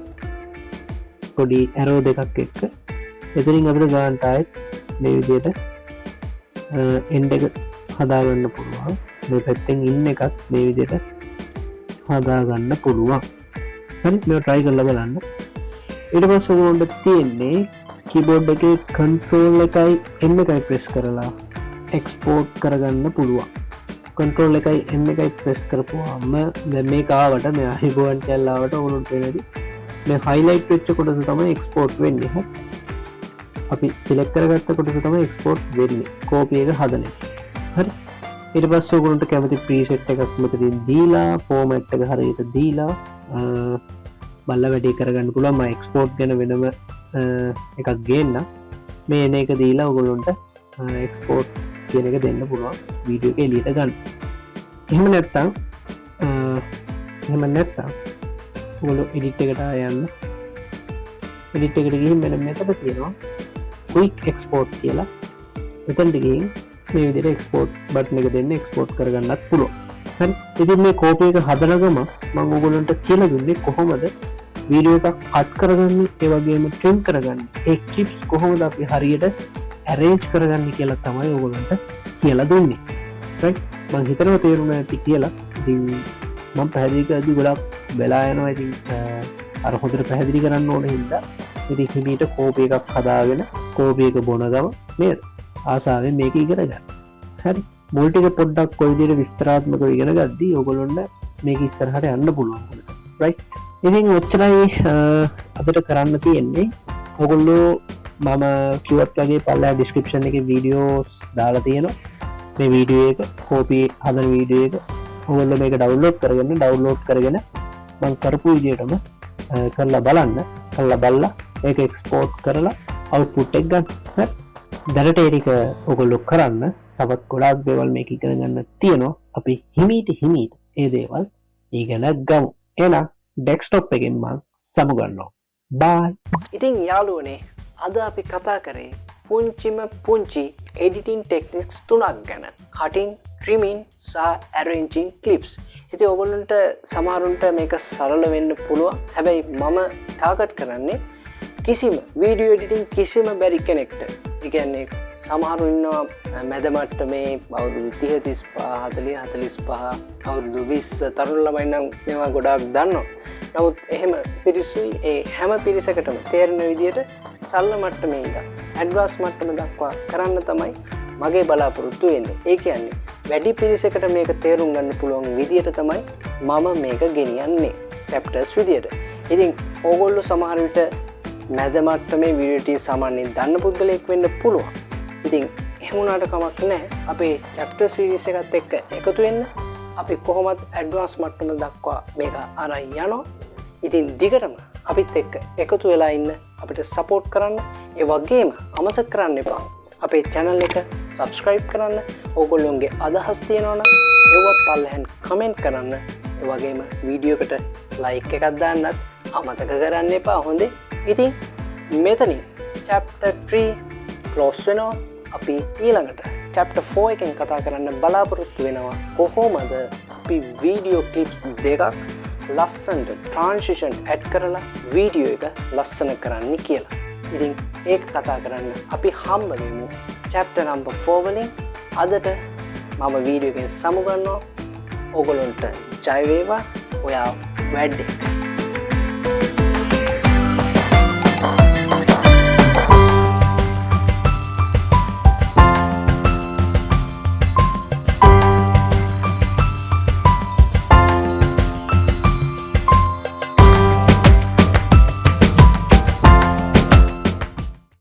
Speaker 2: පොඩි arrow දෙකක් එක්ක. එතනින් අපිට ගන්නට ආයෙත් මේ විදිහට end එක හදාගන්න පුළුවන්. මේ පැත්තෙන් ඉන්න එකත් මේ විදිහට හදාගන්න පුළුවන්. හරි. මේක try කරලා බලන්න. ඊට පස්සේ ඔයගොල්ලන්ට තියෙන්නේ keyboard එකේ control එකයි M එකයි press කරලා export කරගන්න පුළුවන්. control එකයි M එකයි press කරපුවාම දැන් මේක ආවට මේ අහිබෝන් කැල්ල ආවට ඔයගොල්ලන්ට වෙනදී මේ highlight වෙච්ච කොටස තමයි export වෙන්නේ. හරි. අපි select කරගත්ත කොටස තමයි export වෙන්නේ. copy එක හදන එක. හරි. ඊට පස්සේ ඔයගොල්ලන්ට කැමති preset එකක් මෙතනින් දීලා format එක හරියට දීලා බල්ල වැඩි කරගන්න පුළුවන්. මම export ගැන වෙනම එකක් ගේන්න. මේ එන එක දීලා ඔයගොල්ලන්ට export කියන එක දෙන්න පුළුවන් වීඩියෝ එක එළියට ගන්න. එහෙම නැත්නම් ඔයගොල්ලෝ edit එකට යන්න. edit එකට ගිහින් මෙන්න මෙතන තියෙනවා quick export කියලා. එතනට ගිහින් මේ විදිහට export button එක දෙන්න export කරගන්නත් පුළුවන්. හරි. ඉතින් මේ copy එක හදන ගම මම ඔයගොල්ලන්ට කියලා දුන්නේ කොහොමද වීඩියෝ එකක් කට් කරගන්නේ, ඒ වගේම trim කරගන්නේ. ඒ clips කොහොමද අපි හරියට arrange කරගන්නේ කියලා තමයි ඔයගොල්ලන්ට කියලා දුන්නේ. right. මම හිතනවා තේරුණා ඇති කියලා. ඉතින් මම පැහැදිලි කරද්දී ගොඩක් වෙලා යනවා. ඉතින් අර හොඳට පැහැදිලි කරන්න ඕන හින්දා ඉතින් හිමීට කෝපි එකක් හදාගෙන කෝපි එක බොන ගම නේද ආසාවෙන් මේක ඉගෙන ගන්න. හරි. මුල් ටික පොඩ්ඩක් කොයි විදිහට විස්තරාත්මකව ඉගෙන ගද්දී ඔයගොල්ලොන්ට මේක ඉස්සරහට යන්න පුළුවන්. right. ඉතින් ඔච්චරයි අපිට කරන්න තියෙන්නේ. ඔයගොල්ලෝ මම කිව්වත් වගේ පල්ලා ඩිස්ක්‍රිප්ෂන් එකේ වීඩියෝස් දාලා තියෙනවා. මේ වීඩියෝ එක කෝපි හදන වීඩියෝ එක ඔයගොල්ලෝ මේක ඩවුන්ලෝඩ් කරගෙන මම කරපු විදිහටම කරලා බලන්න. කරලා බලලා මේක එක්ස්පෝර්ට් කරලා අවුට්පුට් එක ගන්න. හරි. දැනට ඒක ඔයගොල්ලෝ කරන්න. තවත් ගොඩාක් දේවල් මේක ඉගෙන ගන්න තියෙනවා. අපි හිමීට ඒ දේවල් ඉගෙන ගමු. එහෙනම් ඩෙස්ක්ටොප් එකෙන් මම සමු ගන්නවා. බයි.
Speaker 1: ඉතින් යාළුවනේ අද අපි කතා කරේ පුංචිම පුංචි editing techniques තුනක් ගැන. cutting, trimming සහ arranging clips. ඉතින් ඔයගොල්ලන්ට සමහරුන්ට මේක සරල වෙන්න පුළුවන්. හැබැයි මම ටාගට් කරන්නේ කිසිම වීඩියෝ එඩිටින් කිසිම බැරි කෙනෙක්ට. ඒ කියන්නේ සමහරු ඉන්නවා මැද මට්ටමේ අවුරුදු 30 35 40 45 අවුරුදු 20 තරුණ ළමයි නම් මේවා ගොඩාක් දන්නවා. නමුත් එහෙම පිරිසුයි ඒ හැම පිරිසකටම තේරෙන විදිහට සරල මට්ටමේ ඉඳන් ඇඩ්වාන්ස් මට්ටම දක්වා කරන්න තමයි මගේ බලාපොරොත්තු වෙන්නේ. ඒ කියන්නේ වැඩි පිරිසකට මේක තේරුම් ගන්න පුළුවන් විදිහට තමයි මම මේක ගෙනියන්නේ chapters විදිහට. ඉතින් ඕගොල්ලෝ සමහර විට මැද මට්ටමේ වීඩියෝ එඩිටින් සාමාන්‍යයෙන් දන්න පුද්ගලයෙක් වෙන්න පුළුවන්. ඉතින් එහෙම වුණාට කමක් නැහැ. අපේ chapter series එකත් එක්ක එකතු වෙන්න. අපි කොහොමද ඇඩ්වාන්ස් මට්ටම දක්වා මේක අරන් යනවා. ඉතින් දිගටම අපිත් එක්ක එකතු වෙලා ඉන්න, අපිට support කරන්න. ඒ වගේම අමතක කරන්න එපා අපේ channel එක subscribe කරන්න. ඕගොල්ලොන්ගේ අදහස් තියෙනවා නම් ඒවත් පල්ලෙහෙන් comment කරන්න. ඒ වගේම වීඩියෝ එකට like එකක් දාන්නත් අමතක කරන්න එපා හොඳේ. ඉතින් මෙතනින් chapter 3 close වෙනවා. අපි ඊළඟට chapter 4 එකෙන් කතා කරන්න බලාපොරොත්තු වෙනවා කොහොමද අපි වීඩියෝ ක්ලිප්ස් දෙකක් ලස්සනට transition add කරලා වීඩියෝ එක ලස්සන කරන්න කියලා. ඉතින් ඒක කතා කරන්න අපි හම්බ වෙමු chapter number 4 වලින්. අදට මම වීඩියෝ එකෙන් සමුගන්නවා. ඔයගොල්ලන්ට ජය වේවා. ඔයා වැඩේ